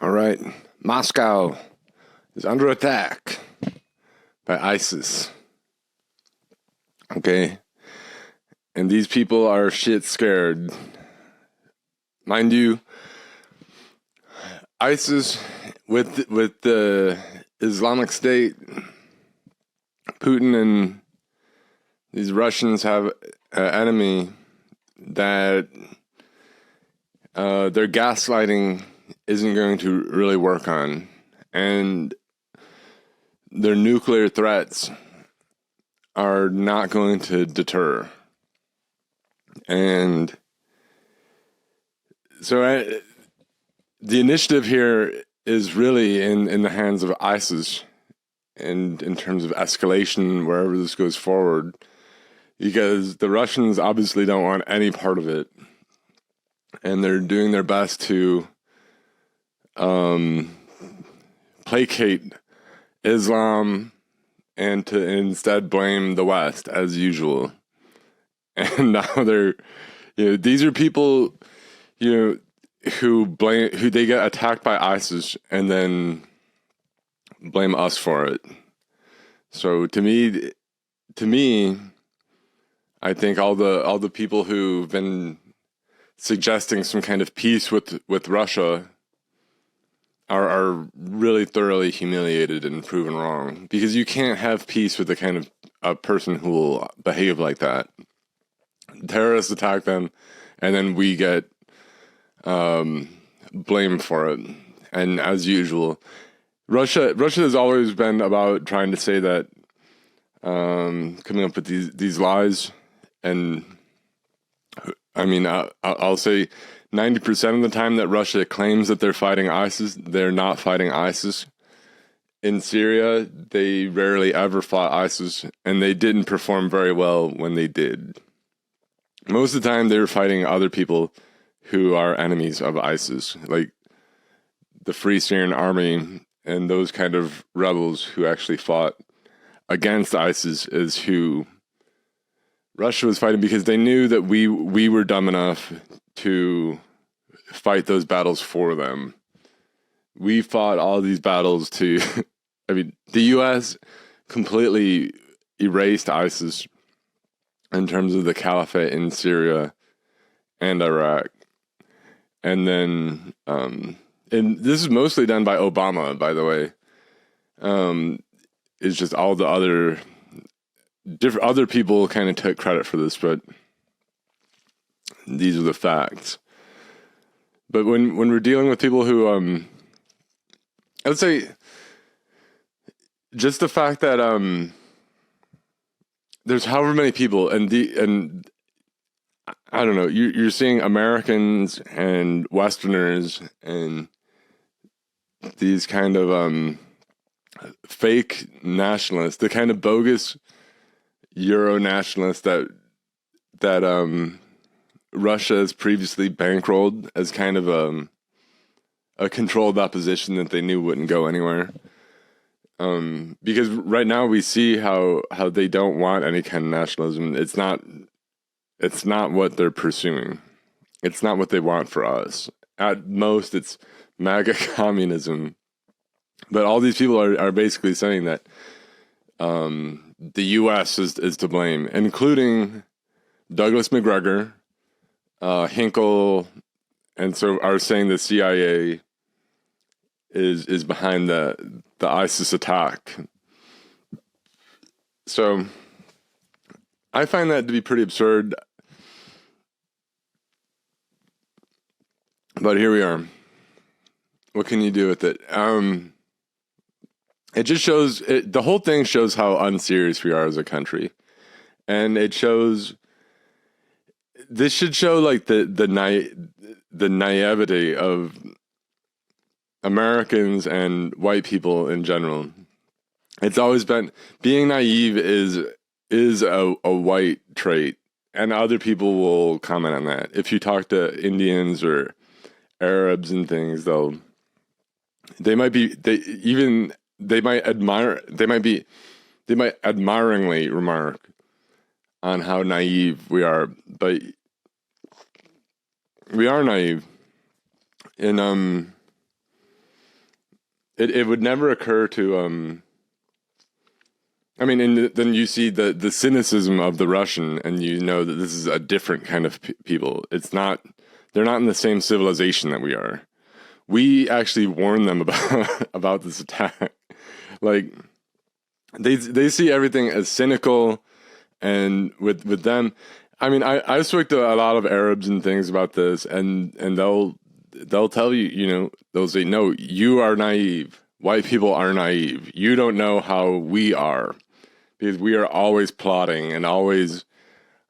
All right, Moscow is under attack by ISIS. Okay, and these people are shit scared. Mind you, ISIS with the Islamic State, Putin and these Russians have an enemy that their gaslighting isn't going to really work on, and their nuclear threats are not going to deter. And so the initiative here is really in the hands of ISIS, and in terms of escalation wherever this goes forward, because the Russians obviously don't want any part of it, and they're doing their best to placate Islam and to instead blame the West as usual. And now these are people, who they get attacked by ISIS and then blame us for it. So to me, I think all the people who've been suggesting some kind of peace with Russia are really thoroughly humiliated and proven wrong, because you can't have peace with the kind of a person who will behave like that. Terrorists attack them, and then we get blamed for it. And as usual, Russia has always been about trying to say that, coming up with these lies. And I mean, I'll say 90% of the time that Russia claims that they're fighting ISIS, they're not fighting ISIS. In Syria, they rarely ever fought ISIS, and they didn't perform very well when they did. Most of the time, they were fighting other people who are enemies of ISIS, like the Free Syrian Army and those kind of rebels who actually fought against ISIS is who Russia was fighting, because they knew that we were dumb enough to fight those battles for them. We fought all these battles to, I mean, the U.S. completely erased ISIS in terms of the caliphate in Syria and Iraq. And then, and this is mostly done by Obama, by the way. It's just all the other people kind of took credit for this, but these are the facts. But when we're dealing with people who, I would say, just the fact that there's however many people, and I don't know, you're seeing Americans and Westerners and these kind of fake nationalists, the kind of bogus Euro nationalists that Russia has previously bankrolled as kind of a controlled opposition that they knew wouldn't go anywhere. Because right now we see how they don't want any kind of nationalism. It's not what they're pursuing. It's not what they want for us. At most, it's MAGA communism. But all these people are basically saying that the U.S. is to blame, including Douglas McGregor, Hinkle, and so are saying the CIA is behind the ISIS attack. So I find that to be pretty absurd. But here we are. What can you do with it? It just shows, the whole thing shows how unserious we are as a country. And it shows, this should show like the naivety of Americans and white people in general. It's always been, being naive is a white trait, and other people will comment on that. If you talk to Indians or Arabs and things, even they might admiringly remark on how naive we are, but we are naive. And it would never occur to I mean, and then you see the cynicism of the Russian, and you know that this is a different kind of people. They're not in the same civilization that we are. We actually warn them about this attack. Like they see everything as cynical, and with them, I mean, I spoke to a lot of Arabs and things about this, and they'll tell you, they'll say, no, you are naive. White people are naive. You don't know how we are, because we are always plotting and always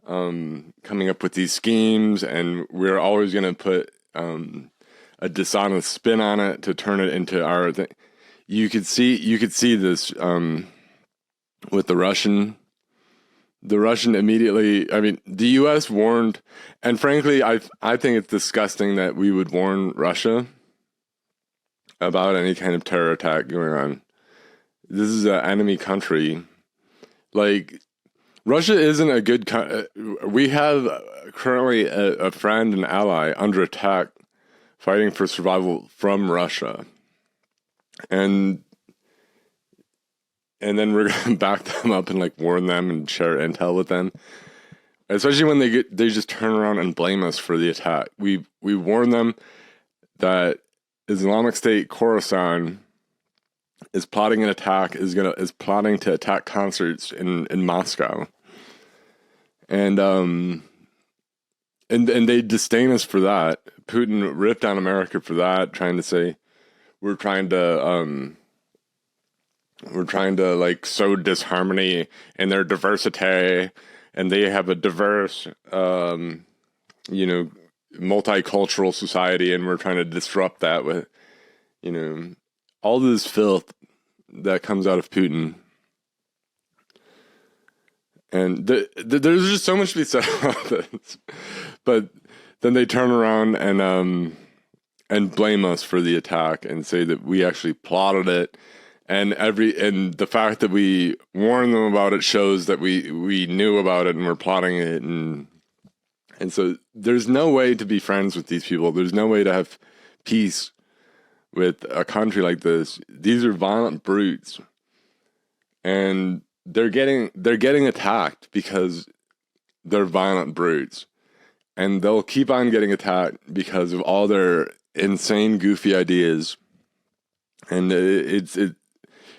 coming up with these schemes, and we're always going to put a dishonest spin on it to turn it into our thing. You could see this with the Russian. The Russian immediately, I mean, the U.S. warned, and frankly, I think it's disgusting that we would warn Russia about any kind of terror attack going on. This is an enemy country. Like, Russia isn't a good country. We have currently a friend and ally under attack, fighting for survival from Russia. And then we're gonna back them up and like warn them and share intel with them. Especially when they just turn around and blame us for the attack. We warn them that Islamic State Khorasan is plotting an attack, is plotting to attack concerts in Moscow. And they disdain us for that. Putin ripped on America for that, trying to say we're trying to like sow disharmony in their diversity, and they have a diverse multicultural society, and we're trying to disrupt that with all this filth that comes out of Putin. And there's just so much to be said about this, but then they turn around and blame us for the attack and say that we actually plotted it, and the fact that we warned them about it shows that we knew about it and we're plotting it, and so there's no way to be friends with these people. There's no way to have peace with a country like this. These are violent brutes, and they're getting attacked because they're violent brutes, and they'll keep on getting attacked because of all their insane, goofy ideas. And it's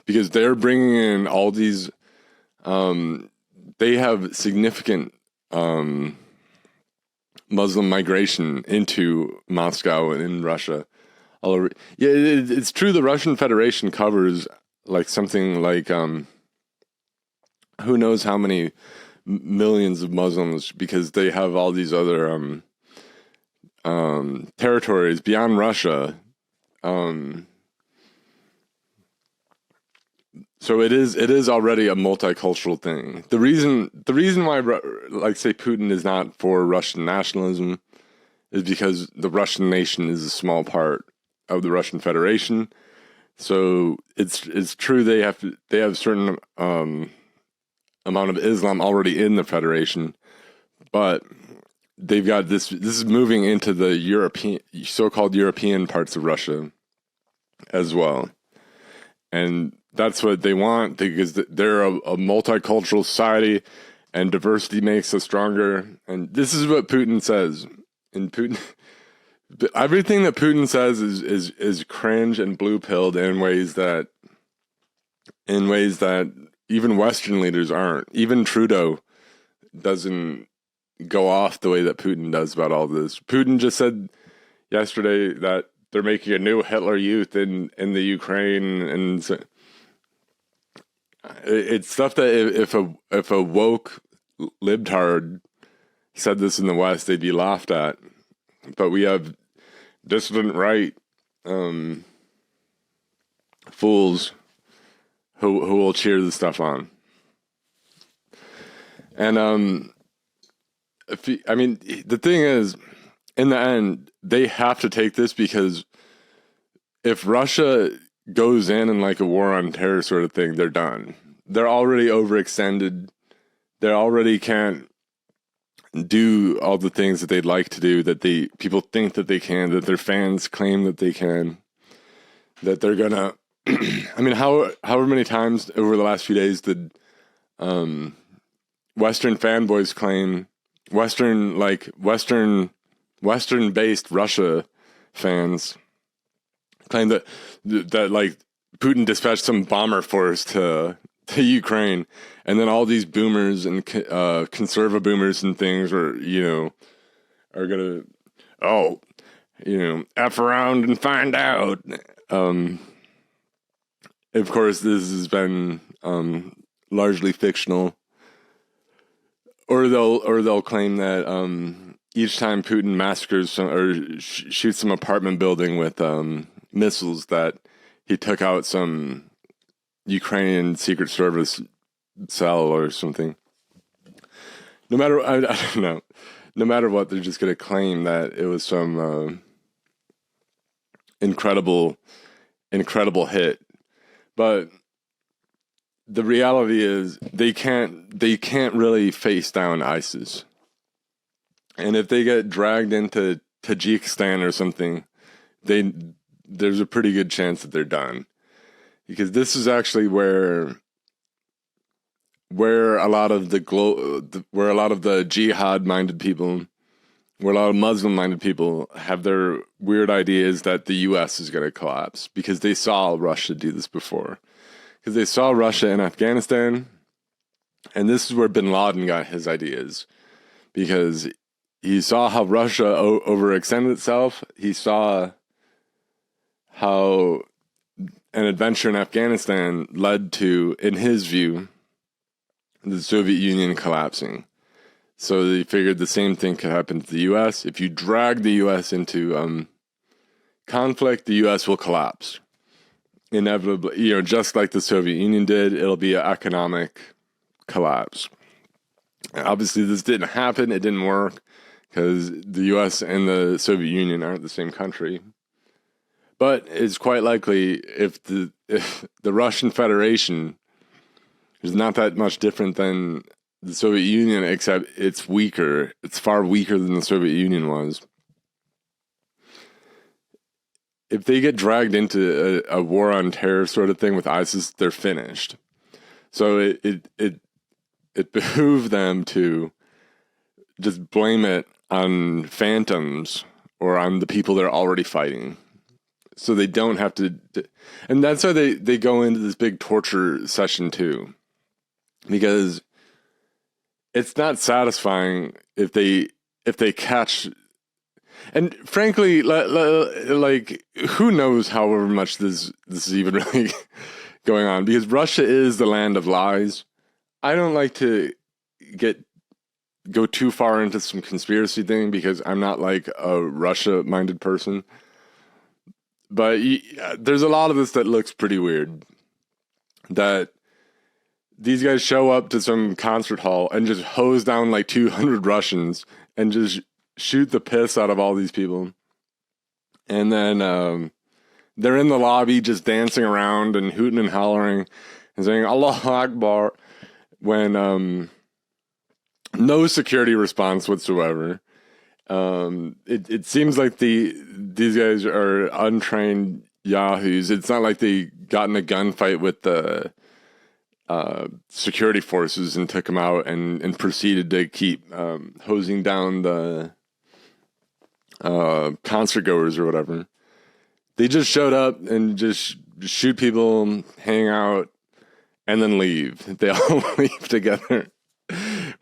because they're bringing in all these. They have significant Muslim migration into Moscow and in Russia. All over. Yeah, it's true. The Russian Federation covers like something like who knows how many millions of Muslims, because they have all these other territories beyond Russia. So it is already a multicultural thing. The reason why, like, say, Putin is not for Russian nationalism is because the Russian nation is a small part of the Russian Federation. So it's true they have certain amount of Islam already in the Federation, but they've got this is moving into the so-called European parts of Russia as well. And that's what they want, because they're a multicultural society, and diversity makes us stronger. And this is what Putin says. And everything that Putin says is cringe and blue-pilled in ways that even Western leaders aren't. Even Trudeau doesn't go off the way that Putin does about all this. Putin just said yesterday that they're making a new Hitler Youth in the Ukraine, and so it's stuff that if a woke libtard said this in the West, they'd be laughed at. But we have dissident right fools who will cheer this stuff on. And the thing is, in the end, they have to take this, because if Russia goes in and like a war on terror sort of thing, they're done. They're already overextended. They already can't do all the things that they'd like to do, that people think that they can, that their fans claim that they can, that they're gonna. I mean, however many times over the last few days did Western fanboys claim, Western-based Russia fans claim that like Putin dispatched some bomber force to Ukraine, and then all these boomers and conserva boomers and things are gonna F around and find out. Of course, this has been largely fictional, or they'll claim that each time Putin massacres or shoots some apartment building with missiles, that he took out some Ukrainian Secret Service cell or something. No matter, I don't know. No matter what, they're just going to claim that it was some incredible hit. But the reality is they can't really face down ISIS. And if they get dragged into Tajikistan or something, there's a pretty good chance that they're done. Because this is actually where a lot of the jihad-minded people, where a lot of Muslim-minded people have their weird ideas that the U.S. is going to collapse, because they saw Russia do this before. Because they saw Russia in Afghanistan, and this is where bin Laden got his ideas. Because he saw how Russia overextended itself. He saw how an adventure in Afghanistan led to, in his view, the Soviet Union collapsing. So they figured the same thing could happen to the U.S. If you drag the U.S. into conflict, the U.S. will collapse. Inevitably, just like the Soviet Union did, it'll be an economic collapse. And obviously, this didn't happen. It didn't work because the U.S. and the Soviet Union aren't the same country. But it's quite likely if the Russian Federation is not that much different than the Soviet Union, except it's weaker. It's far weaker than the Soviet Union was. If they get dragged into a war on terror sort of thing with ISIS, they're finished. So it behooved them to just blame it on phantoms or on the people they're already fighting. So they don't have to, and that's why they go into this big torture session too, because it's not satisfying if they catch, and frankly, like who knows however much this is even really going on, because Russia is the land of lies. I don't like to go too far into some conspiracy thing because I'm not like a Russia-minded person. But there's a lot of this that looks pretty weird. That these guys show up to some concert hall and just hose down like 200 Russians and just shoot the piss out of all these people. And then they're in the lobby just dancing around and hooting and hollering and saying Allahu Akbar when no security response whatsoever. It seems like these guys are untrained yahoos. It's not like they got in a gunfight with the security forces and took them out and proceeded to keep hosing down the concert goers or whatever. They just showed up and just shoot people, hang out, and then leave. They all leave together.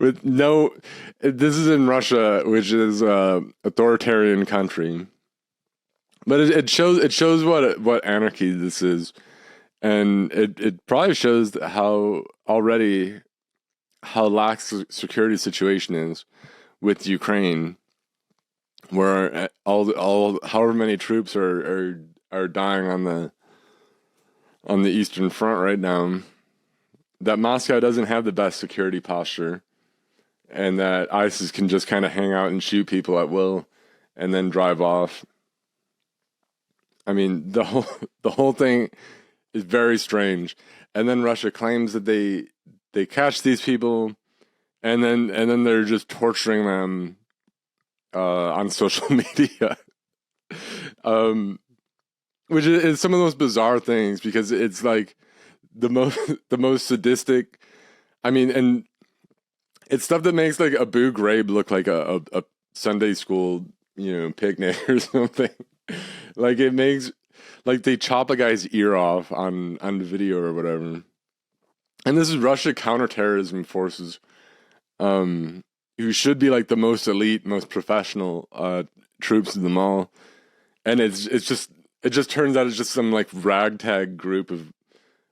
With no, this is in Russia, which is a authoritarian country, but it shows what anarchy this is, and it probably shows how lax the security situation is with Ukraine, where all however many troops are dying on the Eastern Front right now. That Moscow doesn't have the best security posture, and that ISIS can just kind of hang out and shoot people at will and then drive off. I mean, the whole thing is very strange. And then Russia claims that they catch these people, and then they're just torturing them on social media, um, which is some of the most bizarre things because it's like the most the most sadistic. I mean, and it's stuff that makes like Abu Ghraib look like a Sunday school, picnic or something. Like it makes like they chop a guy's ear off on the video or whatever. And this is Russia counterterrorism forces, who should be like the most elite, most professional troops of them all. And it just turns out it's just some like ragtag group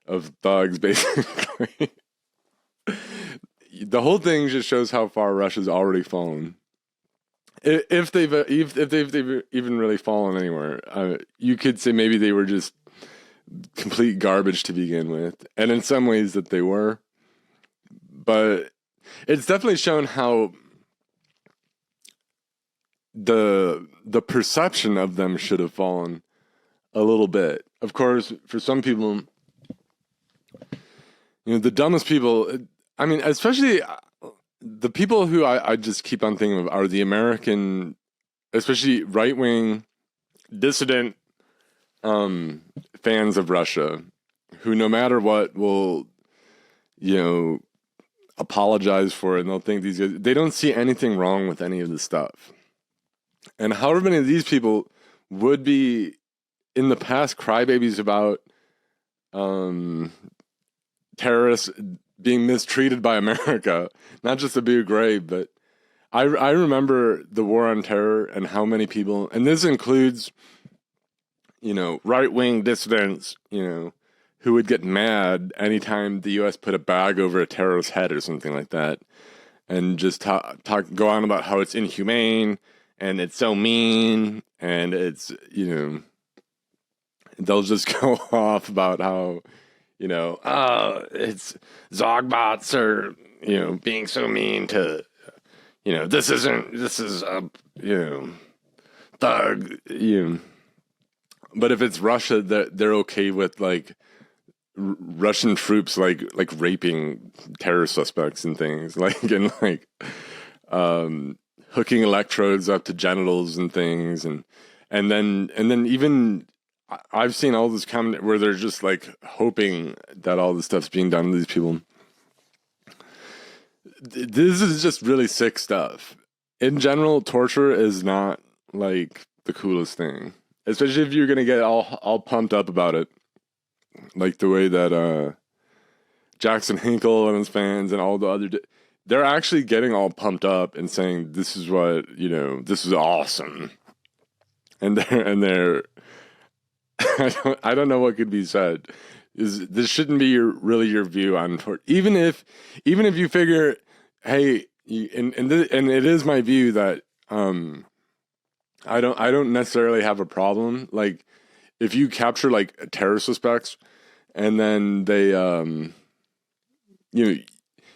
of thugs basically. The whole thing just shows how far Russia's already fallen. If they've even really fallen anywhere, you could say maybe they were just complete garbage to begin with, and in some ways that they were. But it's definitely shown how the perception of them should have fallen a little bit. Of course, for some people, the dumbest people. I mean, especially the people who I just keep on thinking of are the American, especially right wing, dissident fans of Russia, who no matter what will, apologize for it, and they'll think these guys, they don't see anything wrong with any of this stuff. And however many of these people would be in the past crybabies about terrorists being mistreated by America, not just Abu Ghraib, but I remember the war on terror and how many people, and this includes, right-wing dissidents, who would get mad anytime the U.S. put a bag over a terrorist's head or something like that, and just go on about how it's inhumane and it's so mean, and it's, they'll just go off about how, it's Zogbots are, being so mean to, this is a, thug, But if it's Russia, they're okay with like Russian troops like raping terror suspects and things and hooking electrodes up to genitals and things, and then even I've seen all this comment where they're just like hoping that all this stuff's being done to these people. This is just really sick stuff. In general, torture is not like the coolest thing, especially if you're gonna get all pumped up about it, like the way that Jackson Hinkle and his fans and all the other they're actually getting all pumped up and saying this is what this is awesome, and they're I don't know what could be said. This shouldn't be really your view on torture, even if you figure, hey, and it is my view that I don't necessarily have a problem. Like, if you capture like terror suspects, and then they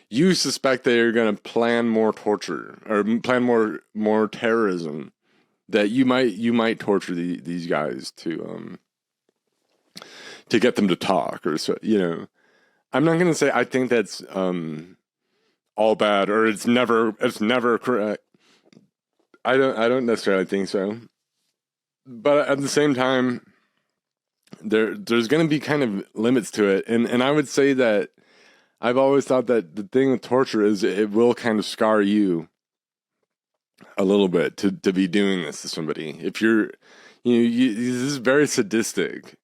you suspect they are going to plan more torture or plan more terrorism, that you might torture these guys to get them to talk, or so. I'm not going to say I think that's all bad or it's never correct. I don't necessarily think so, but at the same time, there's going to be kind of limits to it, and I would say that I've always thought that the thing with torture is it will kind of scar you a little bit to be doing this to somebody. If you're, this is very sadistic,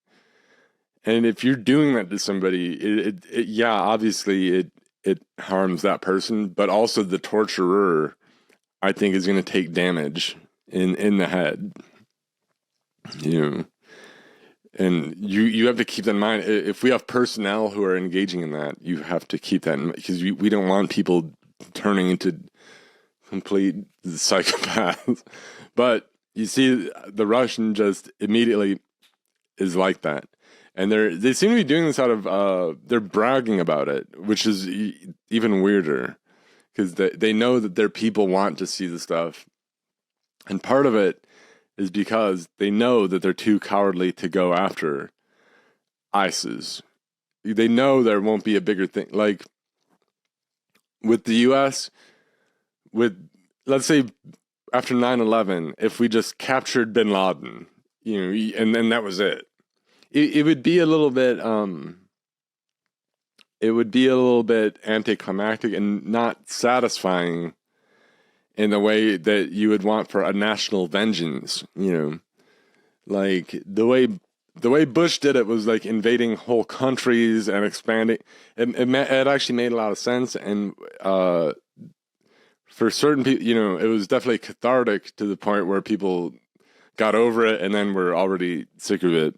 and if you're doing that to somebody, yeah, obviously it harms that person, but also the torturer, I think, is going to take damage in the head. And you have to keep that in mind. If we have personnel who are engaging in that, you have to keep that in mind, because we don't want people turning into complete psychopaths. But you see, the Russian just immediately is like that. And they seem to be doing this out of, they're bragging about it, which is even weirder, because they know that their people want to see the stuff. And part of it is because they know that they're too cowardly to go after ISIS. They know there won't be a bigger thing. Like with the US, with, let's say, after 9/11, if we just captured bin Laden, and then that was it. It would be a little bit anticlimactic and not satisfying in the way that you would want for a national vengeance, like the way Bush did it was like invading whole countries and expanding. It actually made a lot of sense, and for certain people, it was definitely cathartic to the point where people got over it and then were already sick of it.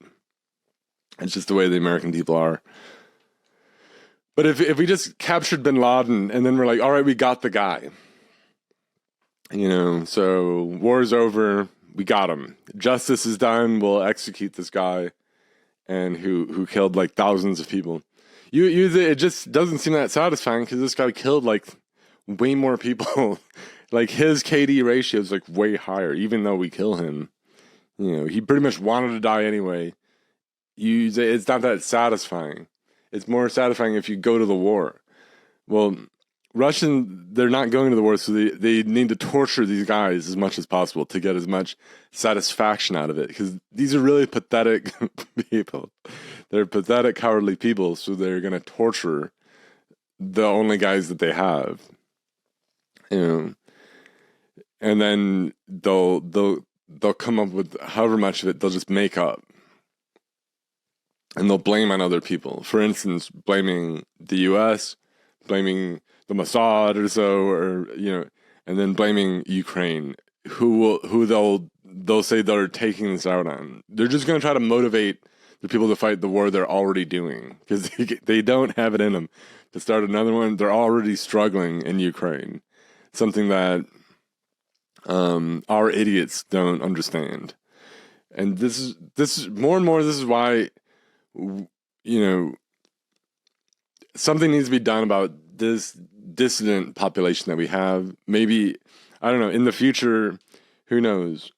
It's just the way the American people are. But if we just captured bin Laden and then we're like, all right, we got the guy, so war's over, we got him. Justice is done. We'll execute this guy, and who killed like thousands of people. It just doesn't seem that satisfying because this guy killed like way more people. Like his KD ratio is like way higher, even though we kill him. He pretty much wanted to die anyway. It's not that satisfying. It's more satisfying if you go to the war. Well, they're not going to the war, so they need to torture these guys as much as possible to get as much satisfaction out of it. Because these are really pathetic people. They're pathetic, cowardly people, so they're going to torture the only guys that they have. And then they'll come up with however much of it they'll just make up. And they'll blame on other people. For instance, blaming the US, blaming the Mossad or so, or and then blaming Ukraine, who they'll say they're taking this out on. They're just going to try to motivate the people to fight the war they're already doing, because they don't have it in them to start another one. They're already struggling in Ukraine, something that our idiots don't understand. And this is more and more. This is why something needs to be done about this dissident population that we have. Maybe, I don't know, in the future, who knows?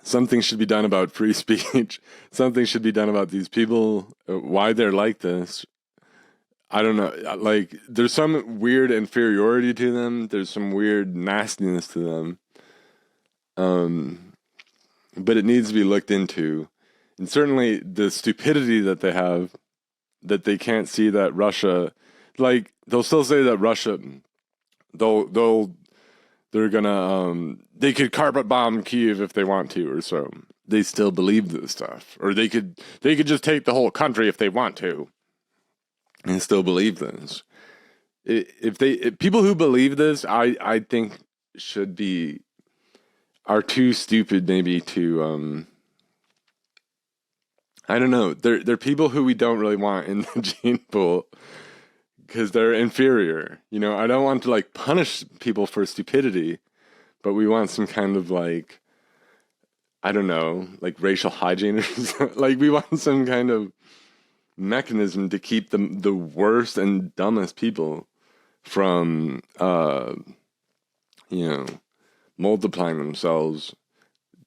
Something should be done about free speech. Something should be done about these people, why they're like this. I don't know. Like, there's some weird inferiority to them. There's some weird nastiness to them. But it needs to be looked into. And certainly the stupidity that they have, that they can't see that Russia, like, they'll still say that Russia, they're gonna, they could carpet bomb Kyiv if they want to, or so. They still believe this stuff. Or they could just take the whole country if they want to, and still believe this. If people who believe this, I think are too stupid maybe to, I don't know. They're people who we don't really want in the gene pool because they're inferior. I don't want to like punish people for stupidity, but we want some kind of like, I don't know, like racial hygiene or something. Like we want some kind of mechanism to keep the worst and dumbest people from, multiplying themselves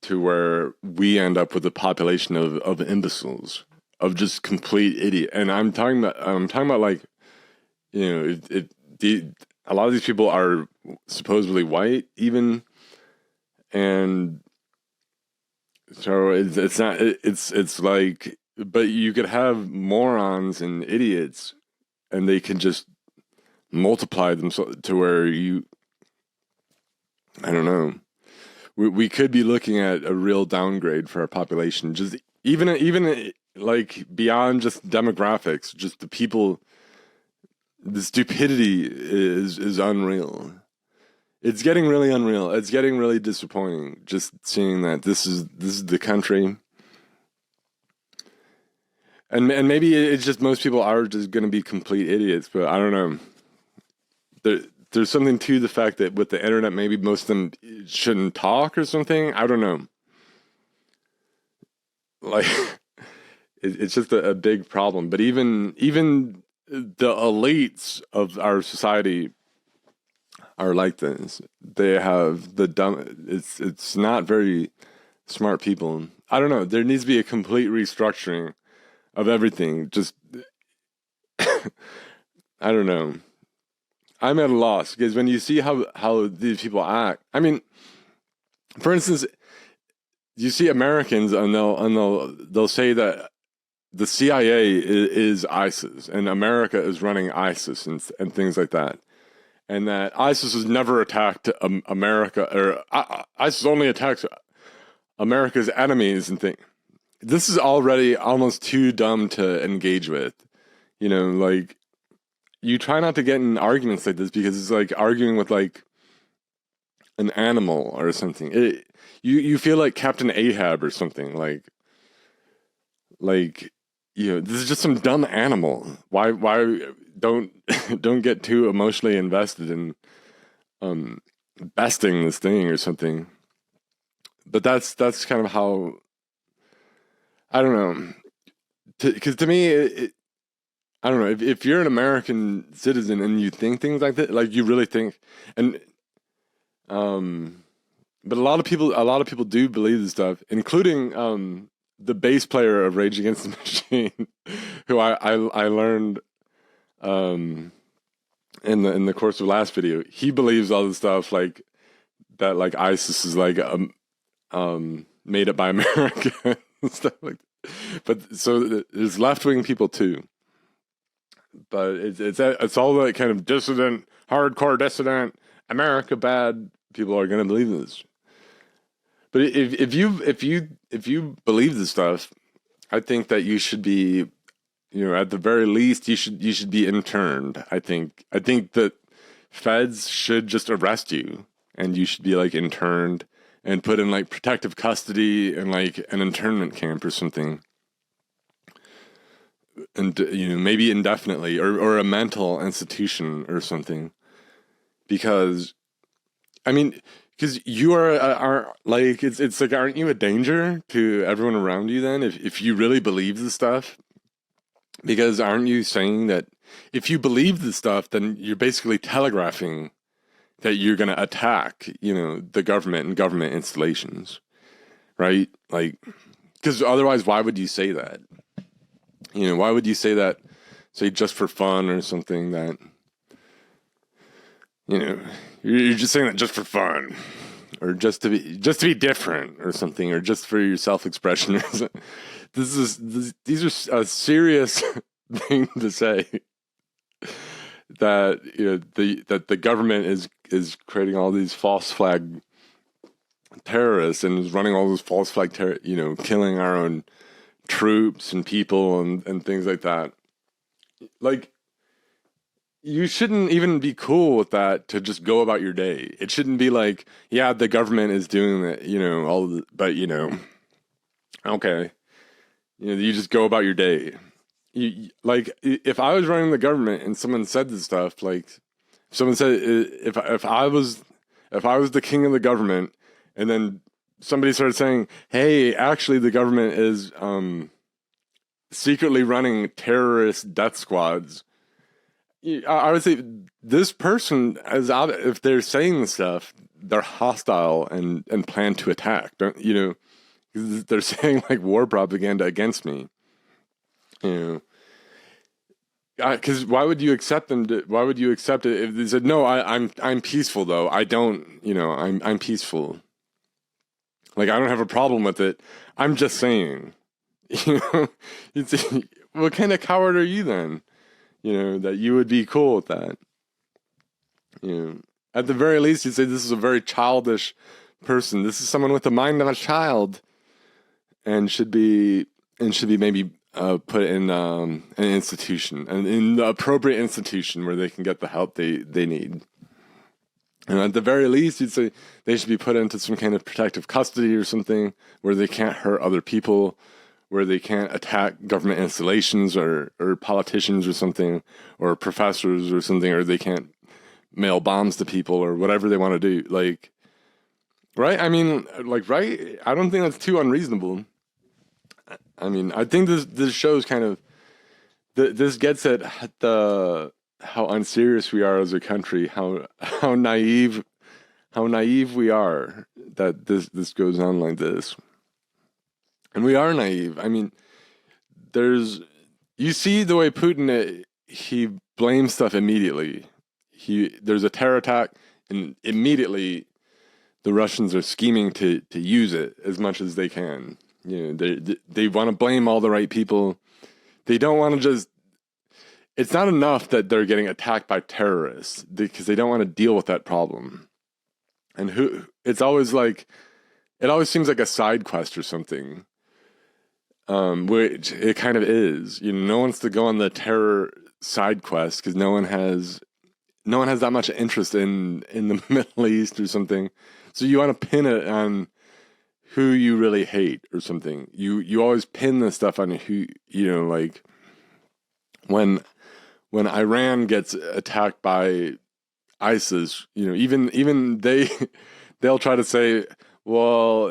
to where we end up with a population of imbeciles, of just complete idiot. And I'm talking about like, a lot of these people are supposedly white even, and so it's like, but you could have morons and idiots, and they can just multiply themselves to where I don't know. We could be looking at a real downgrade for our population. Just even like beyond just demographics, just the people, the stupidity is unreal. It's getting really unreal. It's getting really disappointing just seeing that this is the country. And maybe it's just most people are just going to be complete idiots, but I don't know. There's something to the fact that with the internet, maybe most of them shouldn't talk or something. I don't know. Like, it's just a big problem. But even the elites of our society are like this. They have the dumb. It's not very smart people. I don't know. There needs to be a complete restructuring of everything. Just I don't know. I'm at a loss because when you see how these people act, I mean, for instance, you see Americans and they'll say that the CIA is ISIS and America is running ISIS and things like that, and that ISIS has never attacked America, or ISIS only attacks America's enemies and things. This is already almost too dumb to engage with. You know, like, you try not to get in arguments like this because it's like arguing with like an animal or something. You feel like Captain Ahab or something. Like this is just some dumb animal. Why don't don't get too emotionally invested in besting this thing or something. But that's kind of how, I don't know. Because to me, I don't know, if you're an American citizen and you think things like that, like you really think, and but a lot of people do believe this stuff, including the bass player of Rage Against the Machine, who I learned in the course of the last video. He believes all this stuff like that, like ISIS is like made up by America and stuff like that. But so there's left-wing people too. But it's all that kind of dissident, hardcore dissident, America bad people are going to believe this. But if you believe this stuff, I think that you should be, at the very least, you should be interned. I think that feds should just arrest you, and you should be like interned and put in like protective custody and like an internment camp or something. And maybe indefinitely, or a mental institution or something, because you are like, it's like, aren't you a danger to everyone around you then if you really believe this stuff? Because aren't you saying that if you believe this stuff, then you're basically telegraphing that you're going to attack the government and government installations, right? Like, because otherwise, why would you say that? Why would you say that, say, just for fun or something, that, you're just saying that just for fun, or just to be different or something, or just for your self-expression. These are a serious thing to say, that, that the government is creating all these false flag terrorists and is running all those false flag killing our own troops and people and things like that. Like, you shouldn't even be cool with that to just go about your day. It shouldn't be like, yeah, the government is doing that, but okay, you just go about your day. Like, if I was running the government and someone said this stuff, like someone said, if I was the king of the government, and then somebody started saying, hey, actually the government is secretly running terrorist death squads, I would say this person is out. If they're saying this stuff, they're hostile and plan to attack. They're saying like war propaganda against me. Because why would you accept them? Why would you accept it if they said, no, I'm peaceful though. I don't. I'm peaceful. Like, I don't have a problem with it. I'm just saying. What kind of coward are you then? That you would be cool with that. At the very least, you'd say this is a very childish person. This is someone with the mind of a child, and should be maybe put in an institution, and in the appropriate institution where they can get the help they need. And at the very least, you'd say they should be put into some kind of protective custody or something where they can't hurt other people, where they can't attack government installations or politicians or something, or professors or something, or they can't mail bombs to people or whatever they want to do. Like, right? Right? I don't think that's too unreasonable. I think this shows kind of, this gets at how unserious we are as a country, how naive we are that this goes on like this. And we are naive. I mean, you see the way Putin, he blames stuff immediately. There's a terror attack, and immediately the Russians are scheming to use it as much as they can. You know, they want to blame all the right people. They don't want to just. It's not enough that they're getting attacked by terrorists because they don't want to deal with that problem. And it's always like, it always seems like a side quest or something. Which it kind of is. You know, no one wants to go on the terror side quest because no one has that much interest in the Middle East or something. So you want to pin it on who you really hate or something. You always pin this stuff on who, you know, like when Iran gets attacked by ISIS, you know, even they'll try to say, well,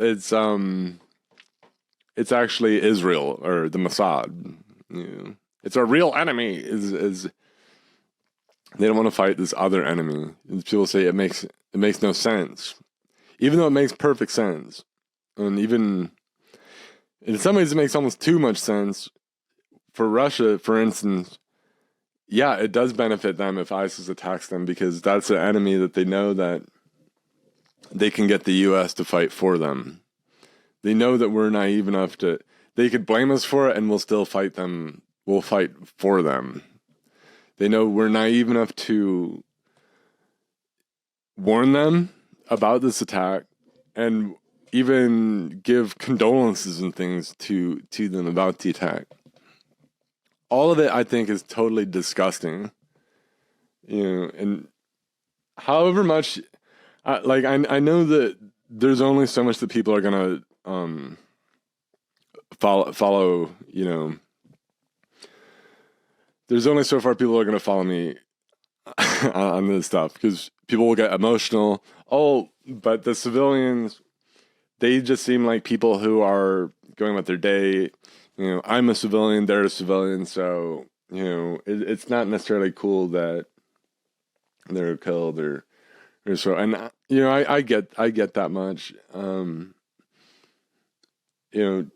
it's actually Israel or the Mossad. You know, it's our real enemy. Is they don't want to fight this other enemy. And people say it makes no sense, even though it makes perfect sense, and even in some ways it makes almost too much sense. For Russia, for instance, yeah, it does benefit them if ISIS attacks them because that's an enemy that they know that they can get the U.S. to fight for them. They know that we're naive enough they could blame us for it and we'll still fight them. We'll fight for them. They know we're naive enough to warn them about this attack and even give condolences and things to them about the attack. All of it, I think, is totally disgusting. You know, and however much, I know that there's only so much that people are gonna follow. You know, there's only so far people are gonna follow me on this stuff because people will get emotional. Oh, but the civilians, they just seem like people who are going about their day. You know, I'm a civilian, they're a civilian, so, you know, it's not necessarily cool that they're killed or so. And, you know, I get that much. You know,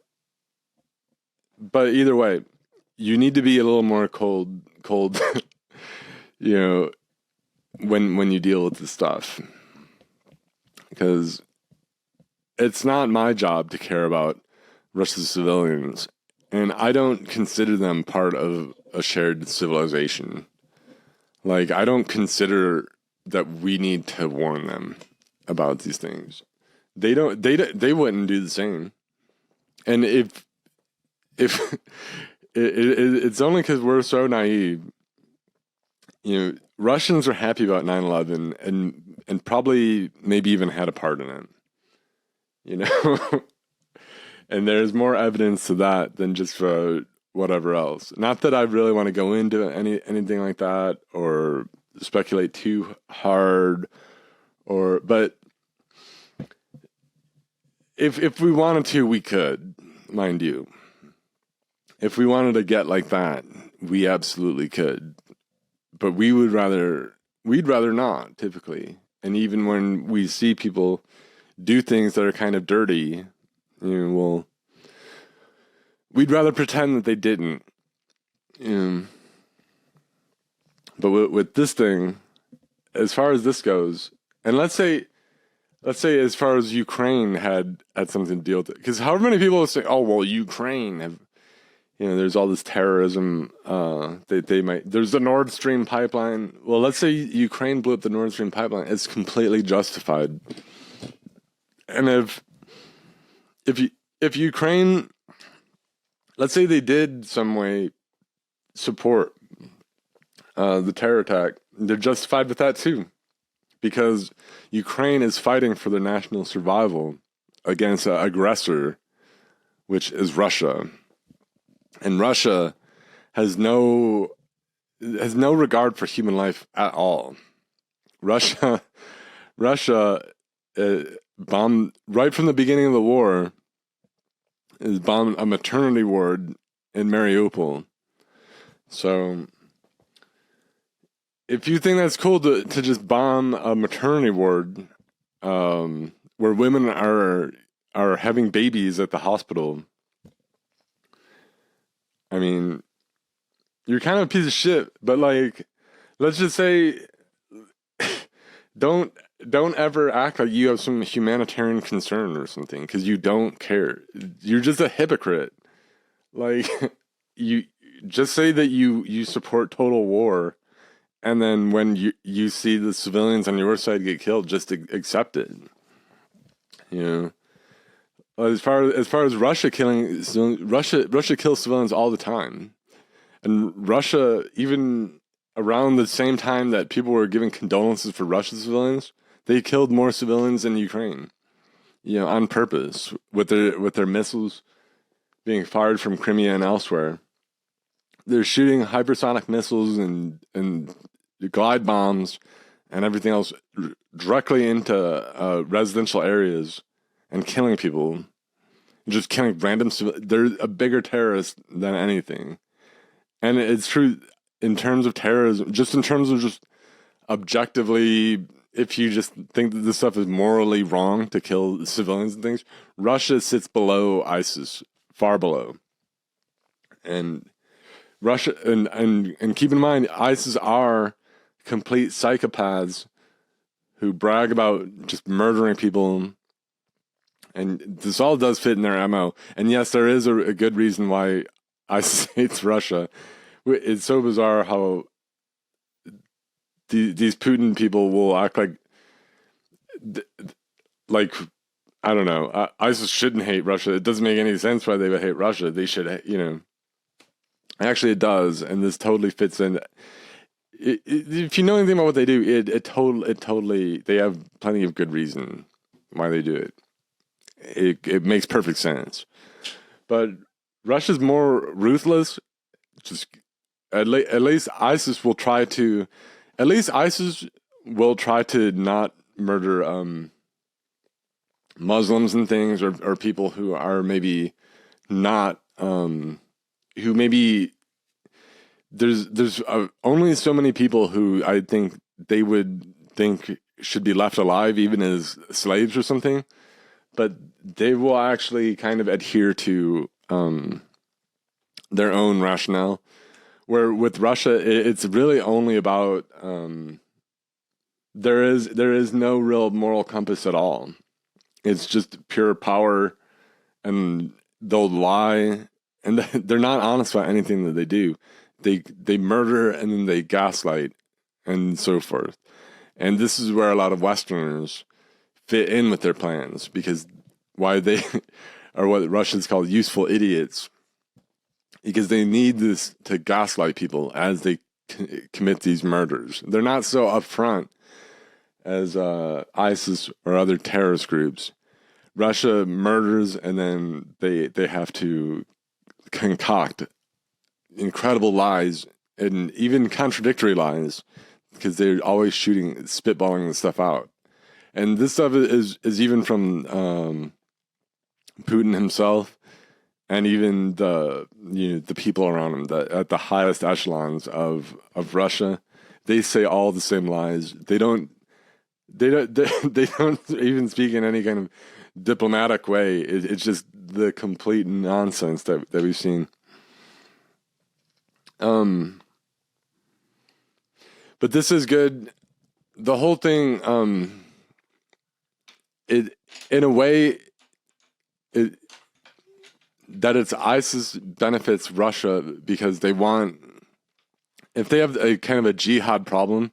but either way, you need to be a little more cold, you know, when you deal with this stuff. Because it's not my job to care about Russia's civilians. And I don't consider them part of a shared civilization. Like, I don't consider that we need to warn them about these things. They wouldn't do the same. And if it's only because we're so naive. You know, Russians are happy about 9/11 and probably maybe even had a part in it. You know? And there's more evidence to that than just whatever else. Not that I really want to go into anything like that or speculate too hard, but if we wanted to, we could, mind you. If we wanted to get like that, we absolutely could. But we'd rather not, typically. And even when we see people do things that are kind of dirty, you know, we'd rather pretend that they didn't. But with this thing, as far as this goes, and let's say as far as Ukraine had something to deal with it, because however many people say, oh well, Ukraine have, you know, there's all this terrorism. They might. There's the Nord Stream pipeline. Well, let's say Ukraine blew up the Nord Stream pipeline. It's completely justified. And if Ukraine, let's say they did some way support the terror attack, they're justified with that too, because Ukraine is fighting for their national survival against an aggressor, which is Russia, and Russia has no regard for human life at all. Russia bombed right from the beginning of the war. Is bombed a maternity ward in Mariupol. So if you think that's cool to just bomb a maternity ward, where women are having babies at the hospital, I mean, you're kind of a piece of shit. But like, let's just say, don't don't ever act like you have some humanitarian concern or something because you don't care. You're just a hypocrite. Like, you just say that you support total war, and then when you see the civilians on your side get killed, just accept it. You know. As far as Russia killing Russia kills civilians all the time, and Russia, even around the same time that people were giving condolences for Russian civilians, they killed more civilians in Ukraine. You know, on purpose with their missiles being fired from Crimea and elsewhere. They're shooting hypersonic missiles and glide bombs and everything else directly into residential areas and killing people, just killing random civilians. They're a bigger terrorist than anything. And it's true in terms of terrorism, just in terms of just objectively, if you just think that this stuff is morally wrong to kill civilians and things, Russia sits below ISIS, far below. And Russia, and keep in mind, ISIS are complete psychopaths who brag about just murdering people. And this all does fit in their MO. And yes, there is a good reason why ISIS hates Russia. It's so bizarre how these Putin people will act like I don't know. ISIS shouldn't hate Russia. It doesn't make any sense why they would hate Russia. They should, actually it does, and this totally fits in. If you know anything about what they do, it totally they have plenty of good reason why they do it. It makes perfect sense. But Russia's more ruthless. Just at least ISIS will try to. At least ISIS will try to not murder Muslims and things, or people who are maybe not who maybe there's only so many people who I think they would think should be left alive even as slaves or something, but they will actually kind of adhere to their own rationale. Where with Russia, it's really only about there is no real moral compass at all. It's just pure power, and they'll lie, and they're not honest about anything that they do. They murder and then they gaslight and so forth. And this is where a lot of Westerners fit in with their plans, because why they are what Russians call useful idiots, because they need this to gaslight people as they commit these murders. They're not so upfront as ISIS or other terrorist groups. Russia murders, and then they have to concoct incredible lies and even contradictory lies, because they're always spitballing the stuff out. And this stuff is even from Putin himself, and even the people around him at the highest echelons of Russia. They say all the same lies. They don't even speak in any kind of diplomatic way. It's just the complete nonsense that we've seen. But this is good. The whole thing, it in a way, that it's ISIS benefits Russia because they want, if they have a kind of a jihad problem,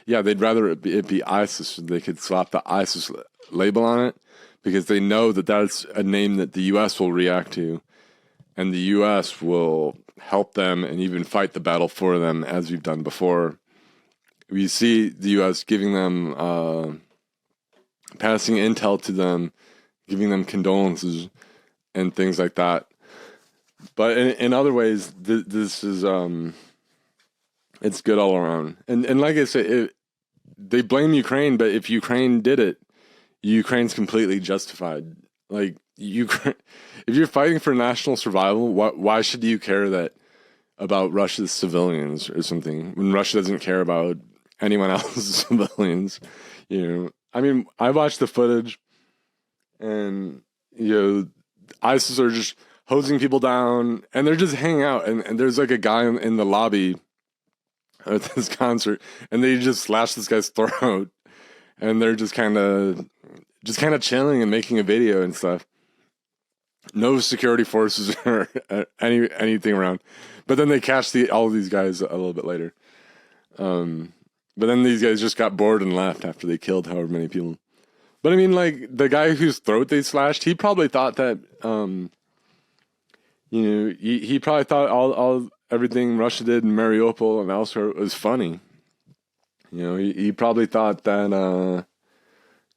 yeah, they'd rather it be ISIS. So they could slap the ISIS label on it, because they know that that's a name that the U.S. will react to, and the U.S. will help them and even fight the battle for them, as we've done before. We see the U.S. giving them, passing intel to them, giving them condolences and things like that. But in other ways, this is it's good all around. And like I said, they blame Ukraine, but if Ukraine did it, Ukraine's completely justified. Like, if you're fighting for national survival, why should you care about Russia's civilians or something, when Russia doesn't care about anyone else's civilians. You know, I mean, I watched the footage, and you know, ISIS are just hosing people down, and they're just hanging out, and there's like a guy in the lobby at this concert, and they just slash this guy's throat, and they're just kind of chilling and making a video and stuff. No security forces or anything around, but then they catch all of these guys a little bit later. But then these guys just got bored and left after they killed however many people. But I mean, like, the guy whose throat they slashed, he probably thought that, you know, he probably thought all everything Russia did in Mariupol and elsewhere was funny. You know, he probably thought that,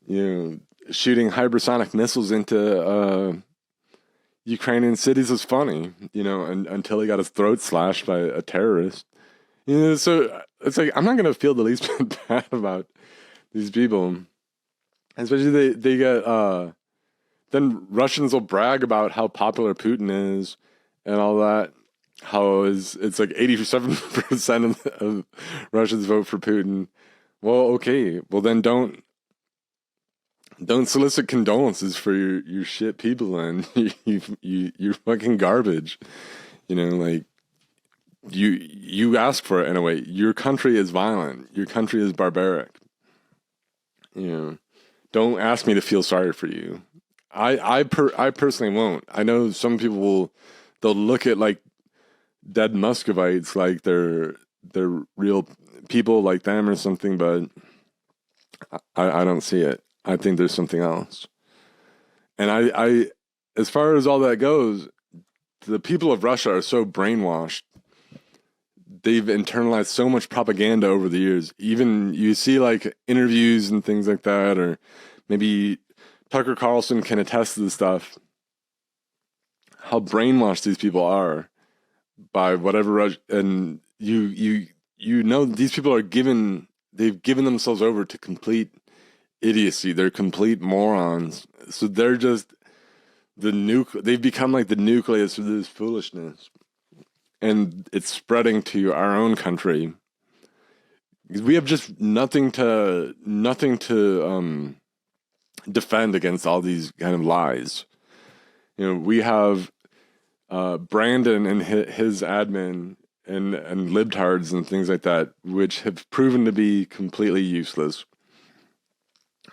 you know, shooting hypersonic missiles into Ukrainian cities was funny, you know, until he got his throat slashed by a terrorist. You know, so it's like, I'm not going to feel the least bit bad about these people. Especially they get, then Russians will brag about how popular Putin is and all that. How it's like 87% of Russians vote for Putin. Well, okay. Well, then don't solicit condolences for your shit people, and you're fucking garbage. You know, like, you ask for it in a way. Your country is violent. Your country is barbaric. You know, don't ask me to feel sorry for you. I personally won't. I know some people they'll look at like dead Muscovites like they're real people like them or something, but I don't see it. I think there's something else. And I as far as all that goes, the people of Russia are so brainwashed. They've internalized so much propaganda over the years. Even you see like interviews and things like that, or maybe Tucker Carlson can attest to the stuff, how brainwashed these people are by whatever, and you know these people they've given themselves over to complete idiocy. They're complete morons. So they're just they've become like the nucleus of this foolishness. And it's spreading to our own country. We have just nothing to defend against all these kind of lies. You know, we have Brandon and his admin and libtards and things like that, which have proven to be completely useless.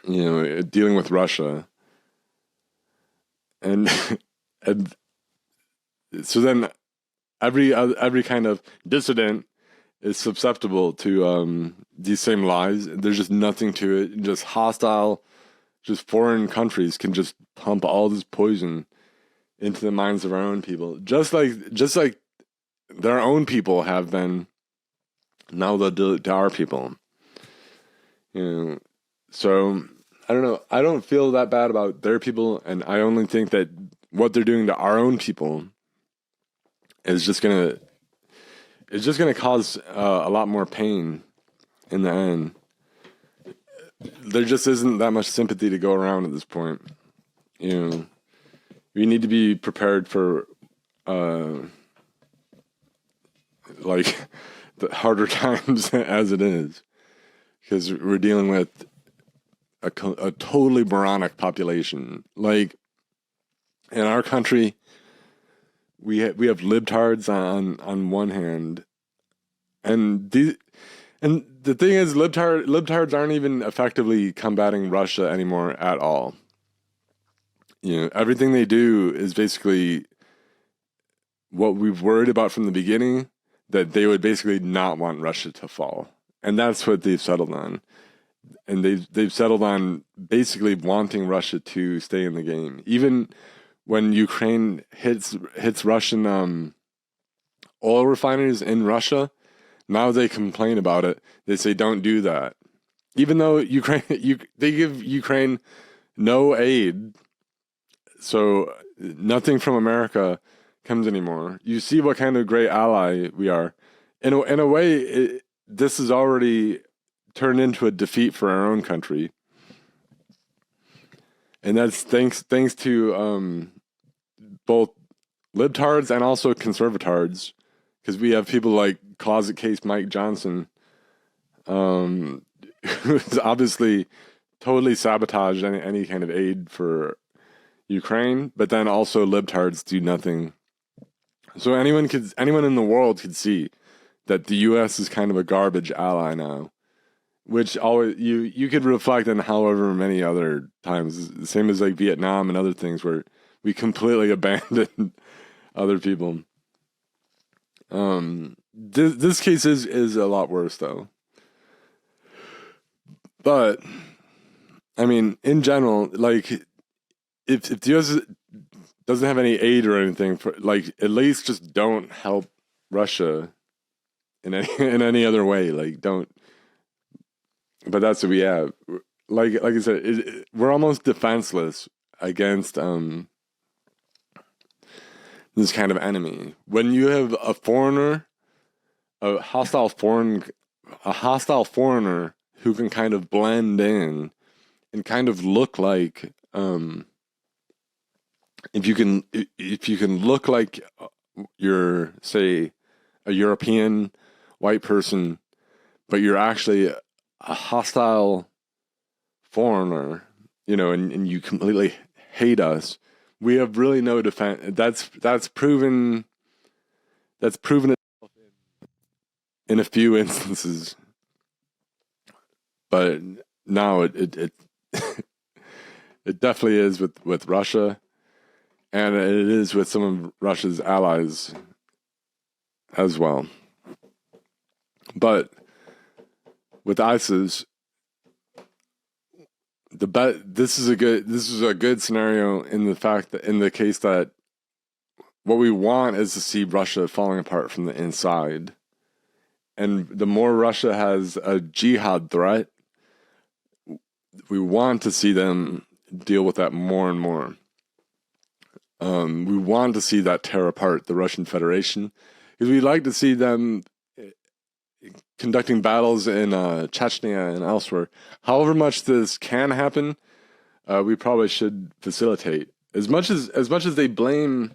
You know, dealing with Russia, and and so then every kind of dissident is susceptible to these same lies. There's just nothing to it. Just hostile, just foreign countries can just pump all this poison into the minds of our own people, just like their own people have been. Now they'll do it to our people. You know, so I don't know. I don't feel that bad about their people, and I only think that what they're doing to our own people is just gonna cause a lot more pain in the end. There just isn't that much sympathy to go around at this point. You know, we need to be prepared for like the harder times as it is, because we're dealing with a totally moronic population. Like in our country, we have libtards on one hand, and the thing is, libtards aren't even effectively combating Russia anymore at all. You know, everything they do is basically what we've worried about from the beginning, that they would basically not want Russia to fall, and that's what they've settled on. And they've settled on basically wanting Russia to stay in the game, even when Ukraine hits Russian oil refineries in Russia. Now they complain about it. They say, don't do that. Even though they give Ukraine no aid, so nothing from America comes anymore. You see what kind of great ally we are. In a way, this is already turned into a defeat for our own country. And that's thanks to both libtards and also conservatards, because we have people like closet case Mike Johnson who's obviously totally sabotaged any kind of aid for Ukraine, but then also libtards do nothing. So anyone in the world could see that the U.S. is kind of a garbage ally now, which always you could reflect on however many other times, the same as like Vietnam and other things where we completely abandoned other people. This case is a lot worse though, but I mean, in general, like if the U.S. doesn't have any aid or anything, for like at least just don't help Russia in any in any other way. Like don't. But that's what we have. Like I said, we're almost defenseless against this kind of enemy. When you have a foreigner, a hostile foreigner who can kind of blend in and kind of look like if you can look like you're, say, a European white person, but you're actually a hostile foreigner, and you completely hate us. We have really no defense. That's proven it in a few instances, but now it it definitely is with Russia, and it is with some of Russia's allies as well. But with ISIS, this is a good scenario in the case that what we want is to see Russia falling apart from the inside. And the more Russia has a jihad threat, we want to see them deal with that more and more. We want to see that tear apart the Russian Federation, because we'd like to see them conducting battles in Chechnya and elsewhere. However much this can happen, we probably should facilitate. As much as they blame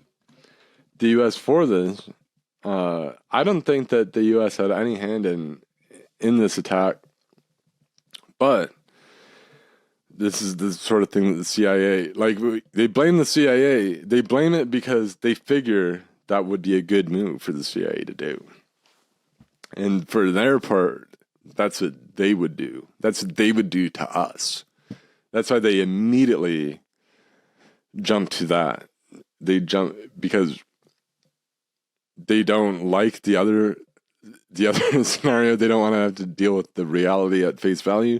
the U.S. for this, I don't think that the U.S. had any hand in this attack. But this is the sort of thing that the CIA, like, they blame the CIA. They blame it because they figure that would be a good move for the CIA to do. And for their part, that's what they would do. That's what they would do to us. That's why they immediately jump to that. They jump because they don't like the other scenario. They don't want to have to deal with the reality at face value.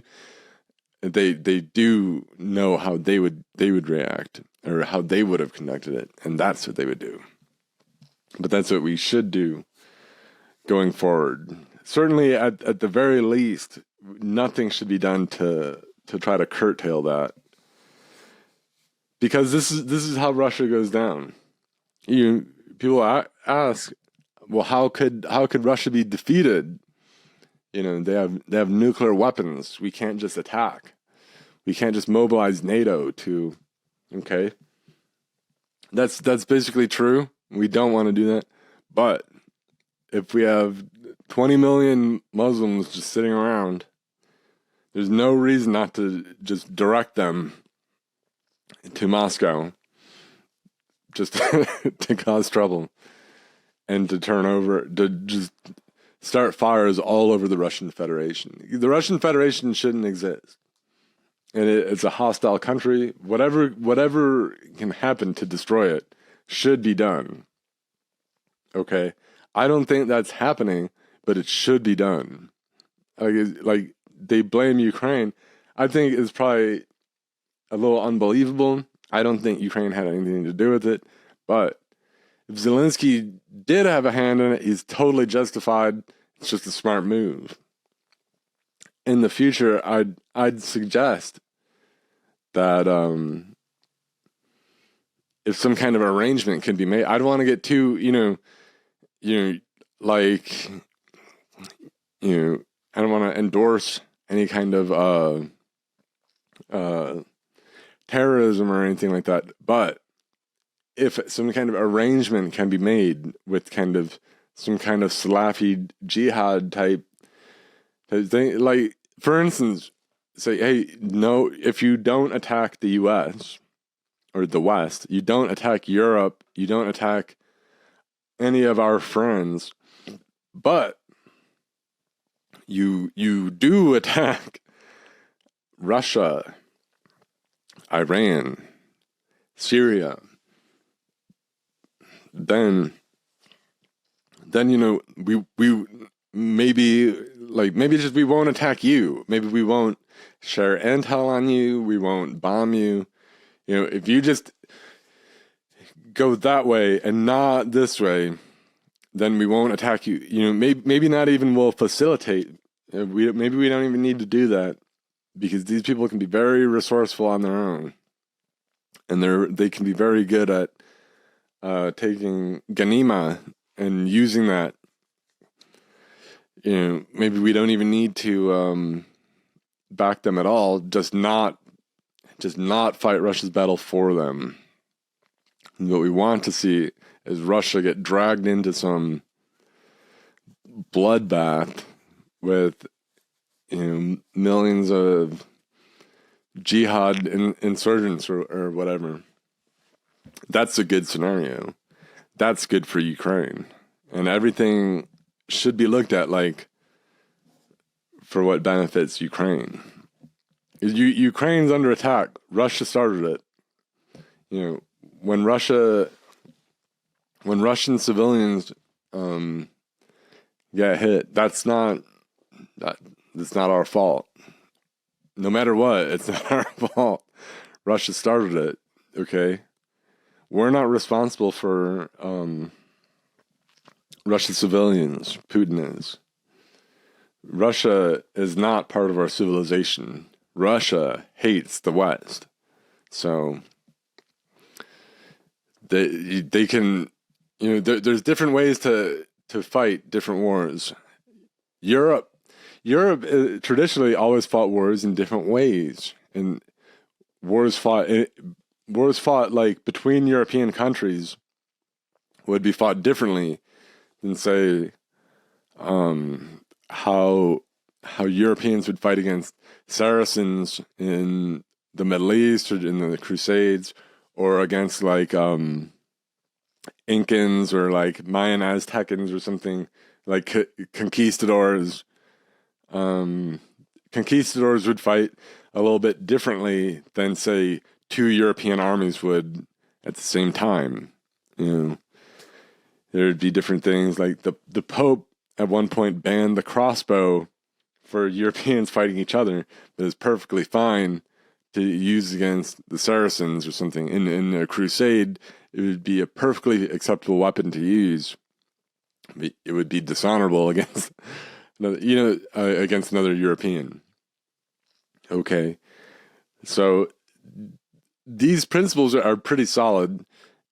They do know how they would react, or how they would have conducted it, and that's what they would do. But that's what we should do going forward. Certainly, at the very least, nothing should be done to try to curtail that, because this is how Russia goes down. People ask, well, how could Russia be defeated? They have nuclear weapons. We can't just attack. We can't just mobilize NATO to. Okay, that's basically true. We don't want to do that, but if we have 20 million Muslims just sitting around, there's no reason not to just direct them to Moscow, just to cause trouble and to just start fires all over the Russian Federation. The Russian Federation shouldn't exist. And it's a hostile country. Whatever can happen to destroy it should be done. Okay? I don't think that's happening, but it should be done. Like they blame Ukraine. I think it's probably a little unbelievable. I don't think Ukraine had anything to do with it. But if Zelensky did have a hand in it, he's totally justified. It's just a smart move. In the future, I'd suggest that if some kind of arrangement can be made, I don't want to get too, I don't want to endorse any kind of terrorism or anything like that. But if some kind of arrangement can be made with some kind of Salafi jihad type Like, for instance, say, hey, no, if you don't attack the U.S. or the West, you don't attack Europe, you don't attack any of our friends, but you do attack Russia, Iran, Syria, then we maybe just we won't attack you. Maybe we won't share intel on you. We won't bomb you. If you just go that way and not this way, then we won't attack you. Maybe not even will facilitate. Maybe we don't even need to do that, because these people can be very resourceful on their own, and they can be very good at taking ganima and using that. Maybe we don't even need to back them at all. Just not fight Russia's battle for them. And what we want to see is Russia get dragged into some bloodbath with millions of jihad insurgents or whatever. That's a good scenario. That's good for Ukraine. And everything should be looked at like for what benefits Ukraine. Ukraine's under attack. Russia started it. When Russian civilians get hit, that's not our fault. No matter what, it's not our fault. Russia started it. Okay, we're not responsible for Russian civilians. Putin is. Russia is not part of our civilization. Russia hates the West. So they can, there's different ways to fight different wars. Europe traditionally always fought wars in different ways, and wars fought like between European countries would be fought differently than, say, how Europeans would fight against Saracens in the Middle East or in the Crusades, or against like Incans or like Mayan Aztecans or something, like conquistadors. Conquistadors would fight a little bit differently than, say, two European armies would at the same time. There'd be different things, like the Pope at one point banned the crossbow for Europeans fighting each other, but it's perfectly fine to use against the Saracens or something. In a crusade, it would be a perfectly acceptable weapon to use. It would be dishonorable against another European. Okay, so these principles are pretty solid,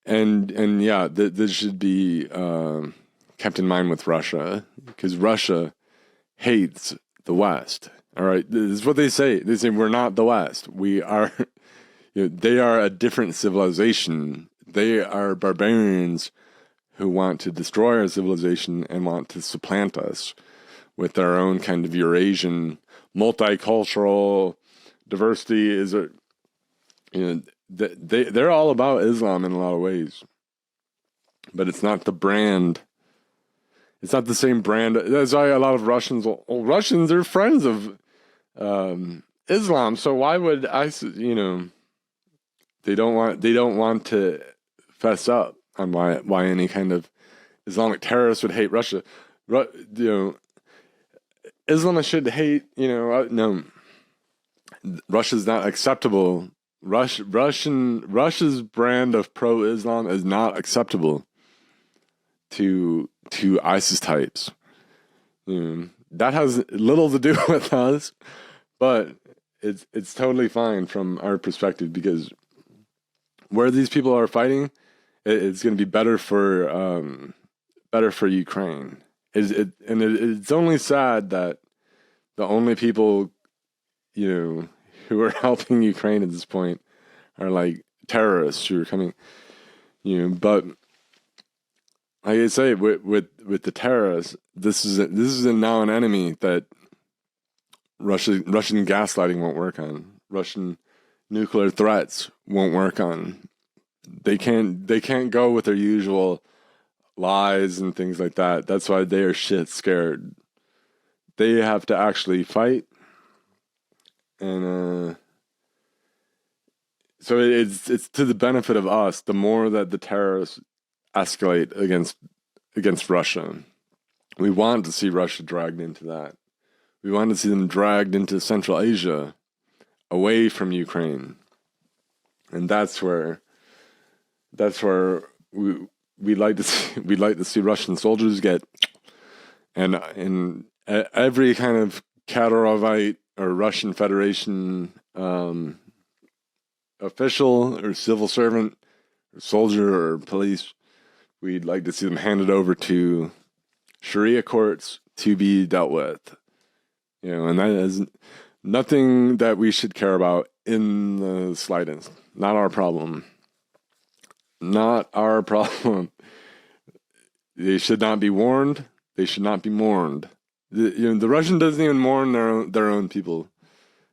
and yeah, this should be kept in mind with Russia, because Russia hates the West. All right, this is what they say. They say we're not the West. We are. They are a different civilization. They are barbarians who want to destroy our civilization and want to supplant us with their own kind of Eurasian multicultural diversity. They're all about Islam in a lot of ways, but it's not the brand. It's not the same brand. That's why a lot of Russians are friends of Islam. So why would ISIS? They don't want to fess up on why any kind of Islamic terrorist would hate Russia. Islamists should hate. No, Russia's not acceptable. Russia's brand of pro-Islam is not acceptable to ISIS types. That has little to do with us, but it's totally fine from our perspective, because where these people are fighting, it's going to be better for Ukraine. It's only sad that the only people who are helping Ukraine at this point are like terrorists who are coming. But like I say, with the terrorists, this is now an enemy that Russian gaslighting won't work on. Russian nuclear threats won't work on. They can't go with their usual lies and things like that. That's why they are shit scared. They have to actually fight, and so it's to the benefit of us. The more that the terrorists escalate against Russia, we want to see Russia dragged into that. We want to see them dragged into Central Asia, away from Ukraine, and that's where we'd like to see Russian soldiers get, and every kind of Kadarovite or Russian Federation official or civil servant or soldier or police, we'd like to see them handed over to Sharia courts to be dealt with. And that is nothing that we should care about in the slightest. Not our problem. Not our problem. They should not be warned. They should not be mourned. The Russian doesn't even mourn their own people.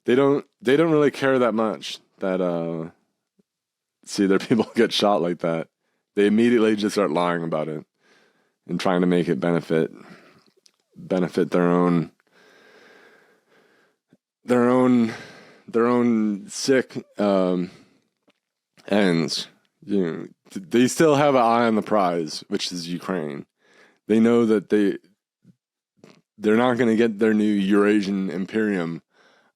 They don't really care that much that see their people get shot like that. They immediately just start lying about it and trying to make it benefit their own sick ends. They still have an eye on the prize, which is Ukraine. They know that they're not going to get their new Eurasian imperium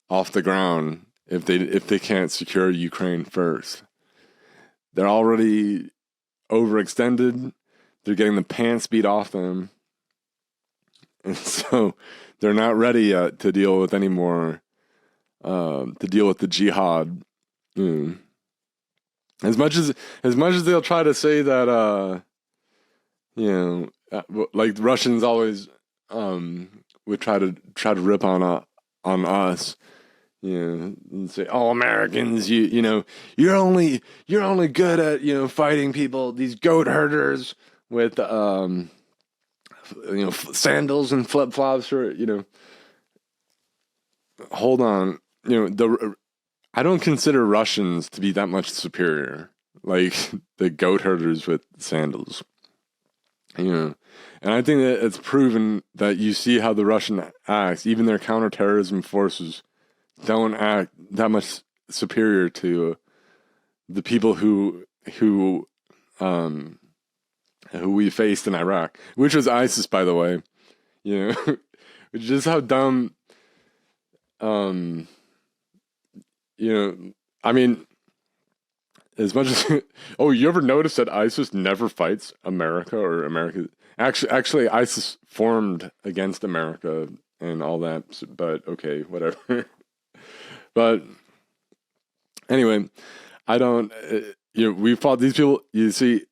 off the ground if they can't secure Ukraine first. They're already overextended. They're getting the pants beat off them, and so they're not ready yet to deal with any more. To deal with the jihad. As much as they'll try to say that like the Russians always would try to rip on us, and say, "Oh, Americans, you're only good at fighting people, these goat herders with sandals and flip flops, or hold on." I don't consider Russians to be that much superior, like the goat herders with sandals. And I think that it's proven that you see how the Russian acts, even their counterterrorism forces don't act that much superior to the people who we faced in Iraq, which was ISIS, by the way. Which is how dumb. I mean, as much as you ever notice that ISIS never fights America or America? Actually, ISIS formed against America and all that. But okay, whatever. But anyway, I don't. We fought these people. You see,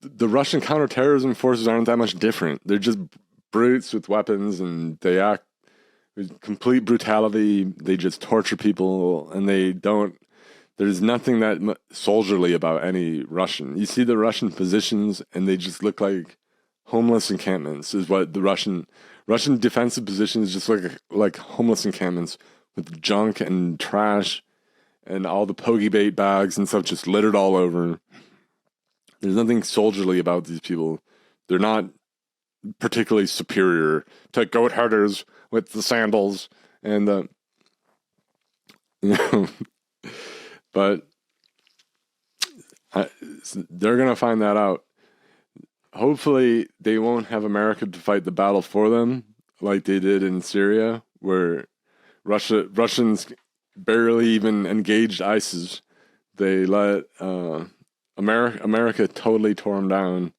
the Russian counterterrorism forces aren't that much different. They're just brutes with weapons, and they act with complete brutality. They just torture people, and there's nothing that soldierly about any Russian. You see the Russian positions, and they just look like homeless encampments, is what the Russian defensive positions just look like homeless encampments with junk and trash and all the pokey bait bags and stuff just littered all over. There's nothing soldierly about these people. They're not particularly superior to goat herders with the sandals and but they're gonna find that out. Hopefully they won't have America to fight the battle for them like they did in Syria, where Russians barely even engaged ISIS. They let America totally tore them down,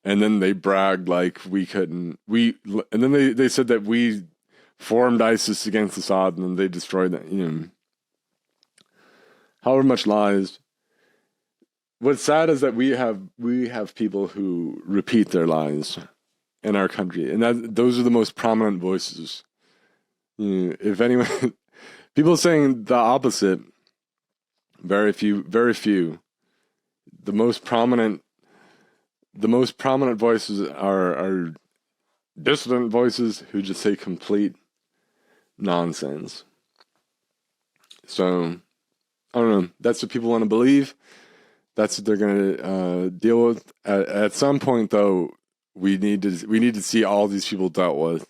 and then they bragged like we couldn't. And then they said that we formed ISIS against Assad, and then they destroyed that. However much lies. What's sad is that we have people who repeat their lies in our country, and those are the most prominent voices. If anyone, people saying the opposite, very few. The most prominent voices are dissident voices who just say complete nonsense. So I don't know. That's what people want to believe. That's what they're going to deal with. At some point, though, we need to see all these people dealt with.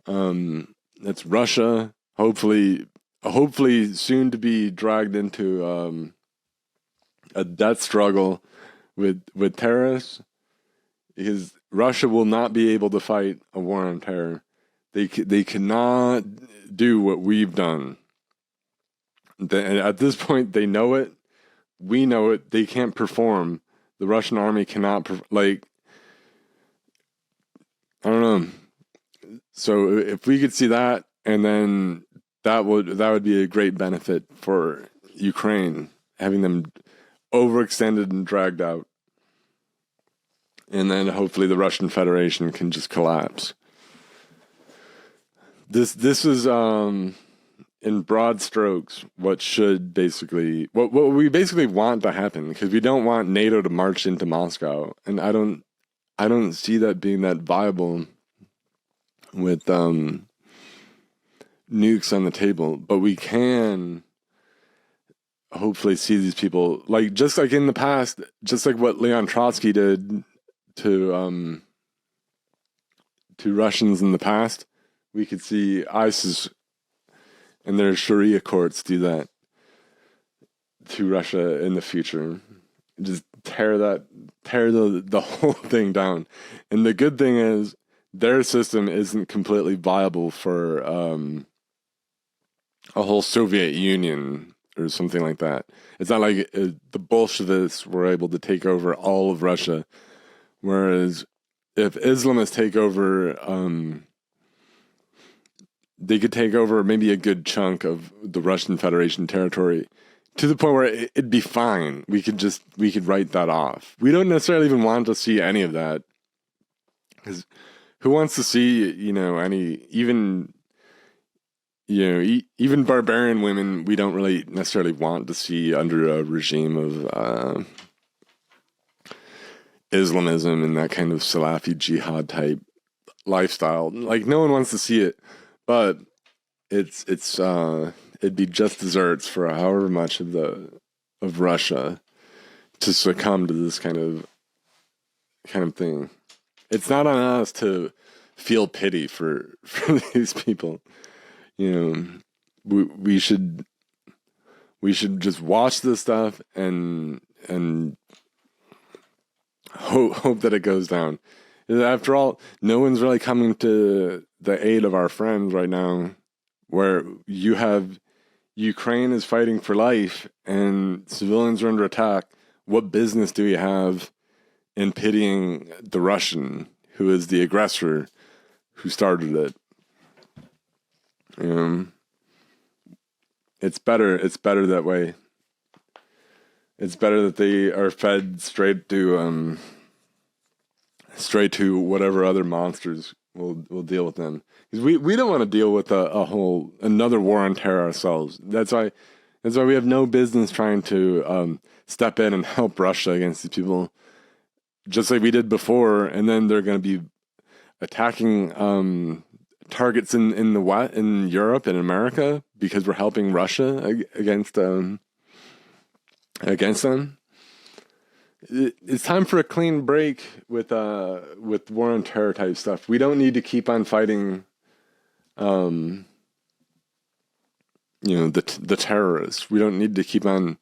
That's Russia. Hopefully soon to be dragged into a death struggle with terrorists, because Russia will not be able to fight a war on terror. They cannot do what we've done. And at this point, they know it. We know it. They can't perform. The Russian army cannot I don't know. So if we could see that, and then that would be a great benefit for Ukraine, having them overextended and dragged out. And then hopefully the Russian Federation can just collapse. This is in broad strokes what we basically want to happen, because we don't want NATO to march into Moscow, and I don't see that being that viable with nukes on the table. But we can hopefully see these people, just like in the past, just like what Leon Trotsky did to Russians in the past. We could see ISIS and their Sharia courts do that to Russia in the future. Just tear the whole thing down. And the good thing is their system isn't completely viable for a whole Soviet Union or something like that. It's not like the Bolsheviks were able to take over all of Russia, whereas if Islamists take over, they could take over maybe a good chunk of the Russian Federation territory, to the point where it'd be fine. We could write that off. We don't necessarily even want to see any of that, because who wants to see, even barbarian women? We don't really necessarily want to see under a regime of Islamism and that kind of Salafi jihad type lifestyle. No one wants to see it, but it'd be just desserts for however much of Russia to succumb to this kind of thing. It's not on us to feel pity for these people. We should just watch this stuff and hope that it goes down. After all, no one's really coming to the aid of our friends right now, where you have Ukraine is fighting for life and civilians are under attack. What business do we have in pitying the Russian, who is the aggressor, who started it? It's better that way. It's better that they are fed straight to whatever other monsters will deal with them. Because we don't want to deal with another war on terror ourselves. That's why we have no business trying to step in and help Russia against these people, just like we did before. And then they're going to be attacking targets in Europe and America because we're helping Russia against them. It's time for a clean break with war on terror type stuff. We don't need to keep on fighting, the terrorists. We don't need to keep on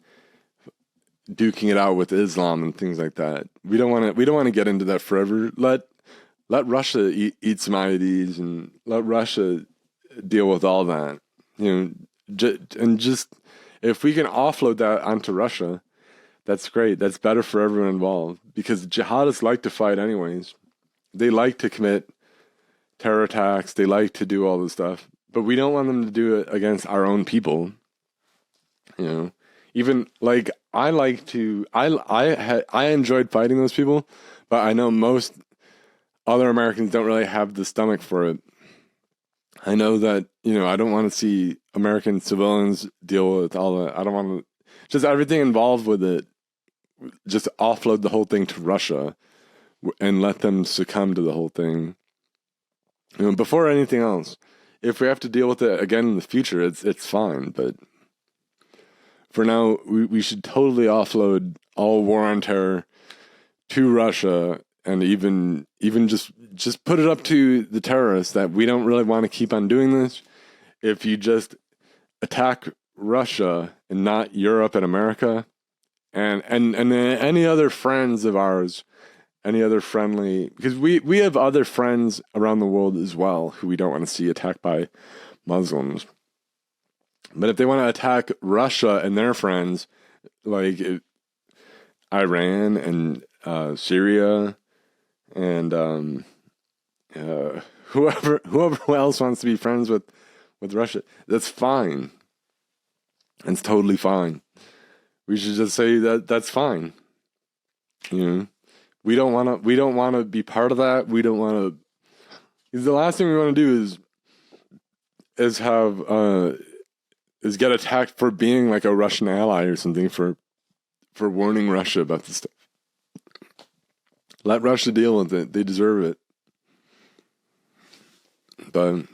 duking it out with Islam and things like that. We don't want to get into that forever. Let Russia eat some IEDs and let Russia deal with all that. Just if we can offload that onto Russia, that's great. That's better for everyone involved, because jihadists like to fight anyways. They like to commit terror attacks. They like to do all this stuff, but we don't want them to do it against our own people. Even I enjoyed fighting those people, but I know most other Americans don't really have the stomach for it. I know that, I don't want to see American civilians deal with all that. I don't want to, just everything involved with it, just offload the whole thing to Russia and let them succumb to the whole thing. Before anything else, if we have to deal with it again in the future, it's fine. But for now, we should totally offload all war on terror to Russia, and even just put it up to the terrorists that we don't really want to keep on doing this. If you just attack Russia and not Europe and America, and any other friends of ours, any other friendly, because we have other friends around the world as well who we don't want to see attacked by Muslims. But if they want to attack Russia and their friends, like Iran and Syria and whoever else wants to be friends with Russia, that's fine. It's totally fine. We should just say that that's fine. You know, we don't want to be part of that. We don't want to. Because the last thing we want to do is get attacked for being like a Russian ally or something, for warning Russia about this stuff. Let Russia deal with it. They deserve it. But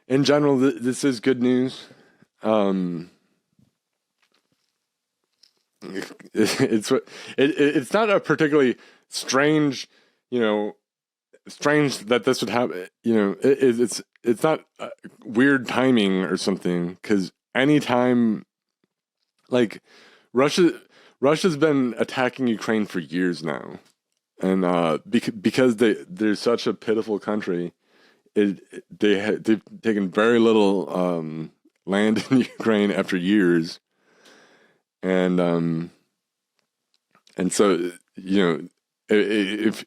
in general, this is good news. It's not a particularly strange, strange that this would happen. It's not weird timing or something, because anytime, like Russia's been attacking Ukraine for years now, and because they're such a pitiful country, they've taken very little land in Ukraine after years. And so, if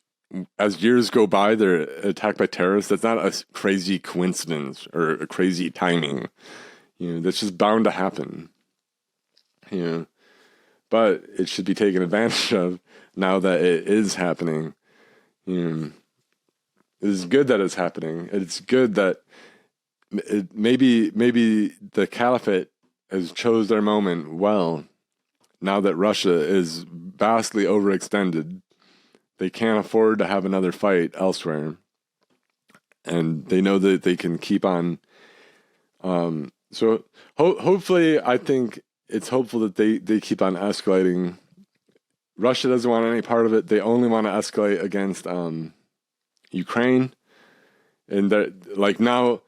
as years go by, they're attacked by terrorists, that's not a crazy coincidence or a crazy timing. That's just bound to happen. But it should be taken advantage of now that it is happening. It is good that it's happening. It's good that maybe the caliphate has chose their moment well. Now that Russia is vastly overextended, they can't afford to have another fight elsewhere. And they know that they can keep on. So hopefully, I think it's hopeful that they keep on escalating. Russia doesn't want any part of it. They only want to escalate against Ukraine. And they're like now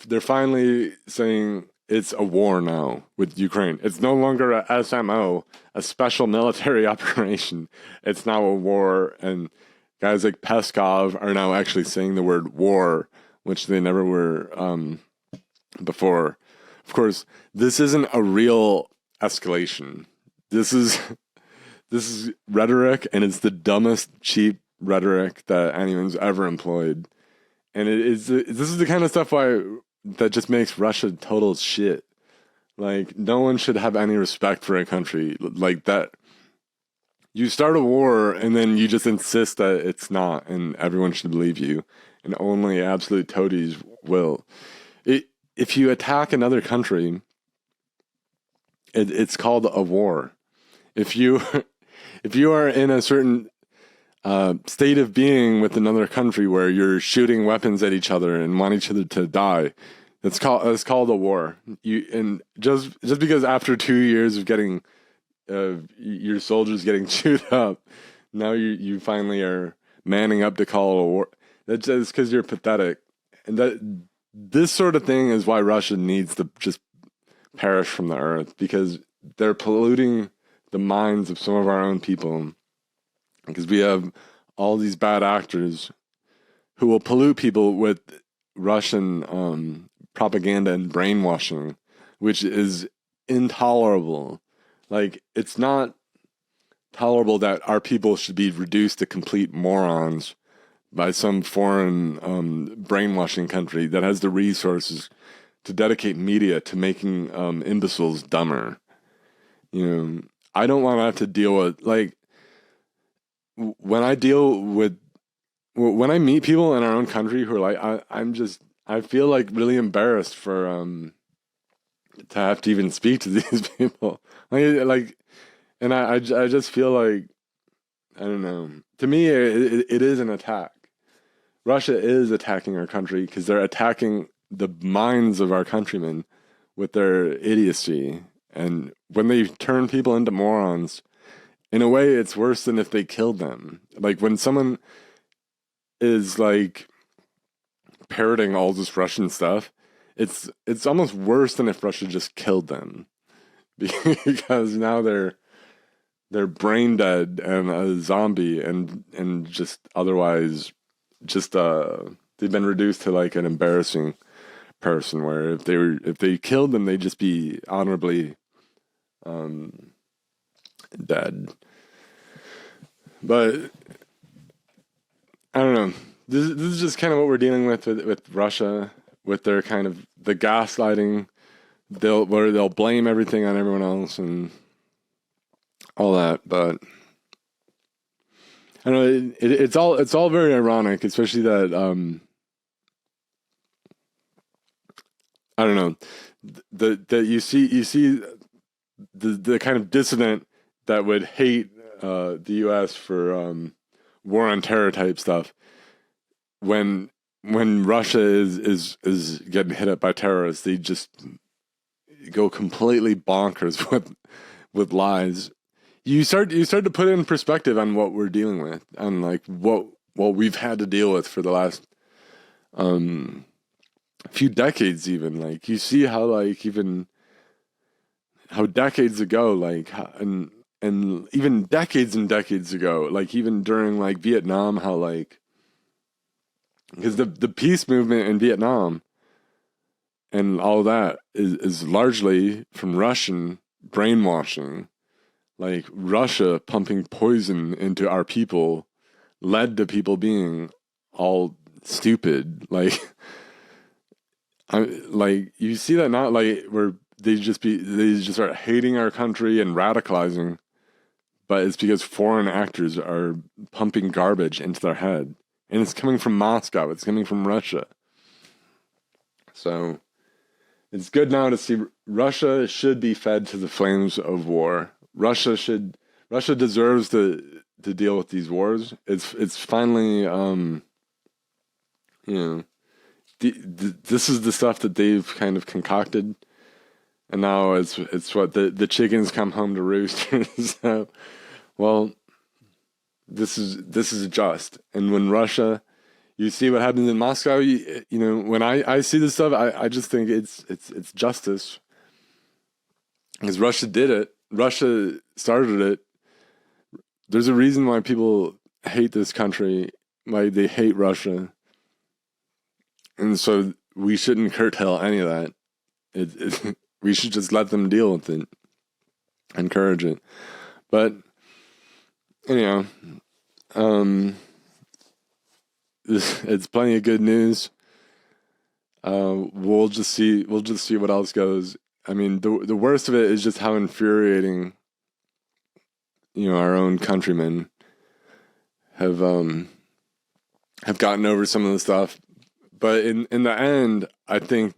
they're finally saying it's a war now with Ukraine. It's no longer a SMO, a special military operation. It's now a war, and guys like Peskov are now actually saying the word war, which they never were before. Of course, this isn't a real escalation. This is rhetoric, and it's the dumbest, cheap rhetoric that anyone's ever employed. And this is the kind of stuff that just makes Russia total shit. Like, no one should have any respect for a country like that. You start a war and then you just insist that it's not, and everyone should believe you, and only absolute toadies will. If you attack another country, it's called a war. If you are in a certain state of being with another country where you're shooting weapons at each other and want each other to die, it's called a war. And just because after 2 years of getting your soldiers getting chewed up, now you finally are manning up to call it a war. That's just because you're pathetic. And this sort of thing is why Russia needs to just perish from the earth, because they're polluting the minds of some of our own people. Because we have all these bad actors who will pollute people with Russian propaganda and brainwashing, which is intolerable. Like, it's not tolerable that our people should be reduced to complete morons by some foreign brainwashing country that has the resources to dedicate media to making imbeciles dumber. I don't want to have to deal with, like, when I meet people in our own country who are like, I feel like really embarrassed for to have to even speak to these people. And I just feel like, I don't know. To me, it is an attack. Russia is attacking our country because they're attacking the minds of our countrymen with their idiocy. And when they turn people into morons, in a way, it's worse than if they killed them. Like when someone is like parroting all this Russian stuff, it's almost worse than if Russia just killed them, because now they're brain dead and a zombie and just otherwise just they've been reduced to like an embarrassing person, where if they killed them, they'd just be honorably dead. But I don't know. This is just kind of what we're dealing with Russia, with their kind of the gaslighting. They'll blame everything on everyone else and all that. But I don't know. It's all very ironic, especially that I don't know, that you see the kind of dissident that would hate the U.S. for war on terror type stuff, when Russia is getting hit up by terrorists, they just go completely bonkers with lies. You start to put in perspective on what we're dealing with, and like what we've had to deal with for the last few decades. Even like you see how like even how decades ago, like and even decades and decades ago, like even during like Vietnam, how like, because the peace movement in Vietnam and all that is largely from Russian brainwashing. Like Russia pumping poison into our people led to people being all stupid. Like like you see that now, like where they just start hating our country and radicalizing, but it's because foreign actors are pumping garbage into their head. And it's coming from Moscow. It's coming from Russia. So it's good now to see Russia should be fed to the flames of war. Russia deserves to deal with these wars. It's finally this is the stuff that they've kind of concocted, and now it's what the chickens come home to roost. So, well, this is just. And when Russia, you see what happens in Moscow. You know, when I see this stuff, I just think it's justice, because Russia did it. Russia started it. There's a reason why people hate this country, why they hate Russia, and so we shouldn't curtail any of that. We should just let them deal with it, encourage it. But anyhow, it's plenty of good news. We'll just see what else goes. I mean, the worst of it is just how infuriating, our own countrymen have gotten over some of the stuff. But in the end, I think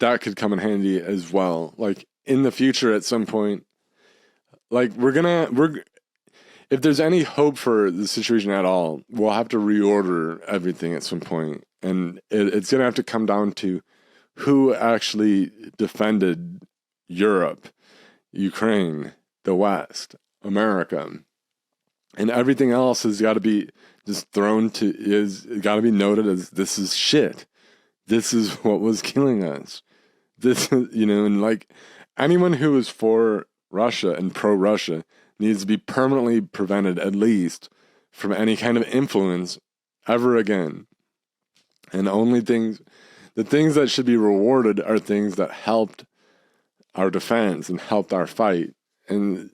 that could come in handy as well. Like in the future, at some point, like if there's any hope for the situation at all, we'll have to reorder everything at some point. And it's going to have to come down to who actually defended Europe, Ukraine, the West, America. And everything else has got to be just got to be noted as, this is shit. This is what was killing us. This, and like anyone who is for Russia and pro-Russia needs to be permanently prevented, at least, from any kind of influence ever again. And the things that should be rewarded are things that helped our defense and helped our fight. And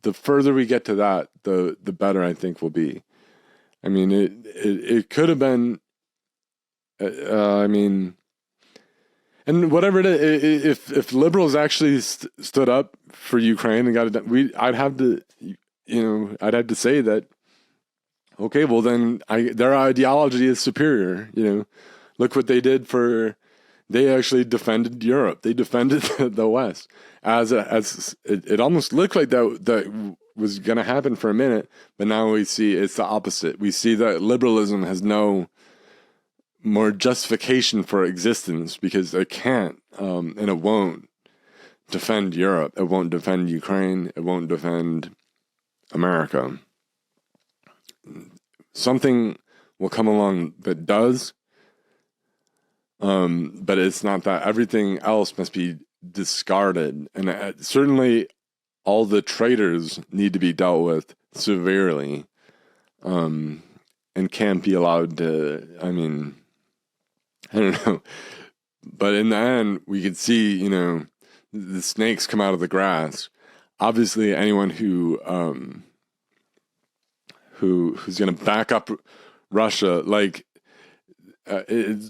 the further we get to that, the better I think we'll be. I mean, it could have been, and whatever it is, if liberals actually stood up for Ukraine and got it done, I'd have to say that, okay, well then their ideology is superior. Look what they did they actually defended Europe. They defended the West. As it almost looked like that was going to happen for a minute, but now we see it's the opposite. We see that liberalism has no more justification for existence, because it can't, and it won't defend Europe. It won't defend Ukraine. It won't defend America. Something will come along that does, but it's not that. Everything else must be discarded, and certainly all the traitors need to be dealt with severely, and can't be allowed to. I mean, I don't know, but in the end, we could see, the snakes come out of the grass. Obviously, anyone who's going to back up Russia, like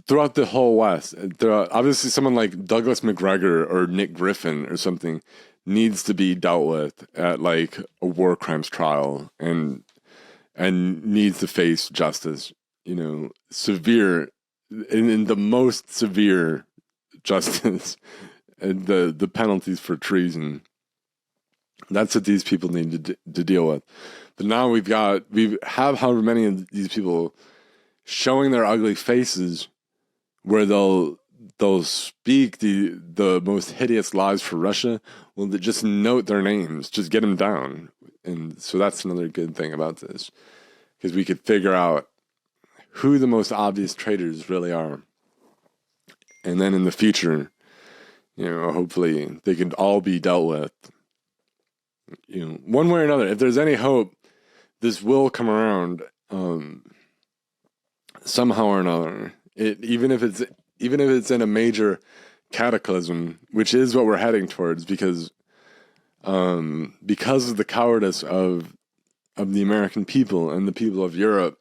throughout the whole West, obviously someone like Douglas McGregor or Nick Griffin or something needs to be dealt with at like a war crimes trial, and needs to face justice. Severe, in the most severe justice, and the penalties for treason. That's what these people need to deal with. But now we have however many of these people showing their ugly faces, where they'll speak the most hideous lies for Russia. Well, they just note their names, just get them down. And so that's another good thing about this, because we could figure out who the most obvious traitors really are. And then in the future, hopefully they can all be dealt with. One way or another, if there's any hope, this will come around, somehow or another. Even if it's in a major cataclysm, which is what we're heading towards, because of the cowardice of the American people and the people of Europe,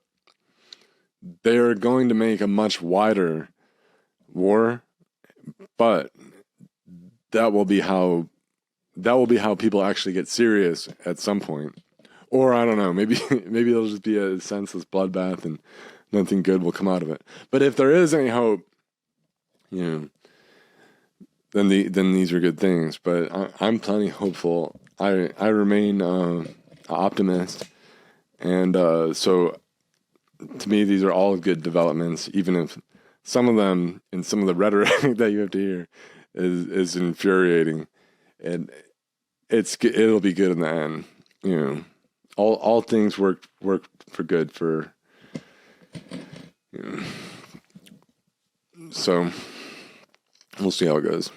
they are going to make a much wider war, but that will be how people actually get serious at some point. Or I don't know, maybe it'll just be a senseless bloodbath and nothing good will come out of it. But if there is any hope, then these are good things. But I'm plenty hopeful. I remain optimist, and so to me these are all good developments, even if some of them and some of the rhetoric that you have to hear is infuriating, and it'll be good in the end. All things work for good for. So we'll see how it goes.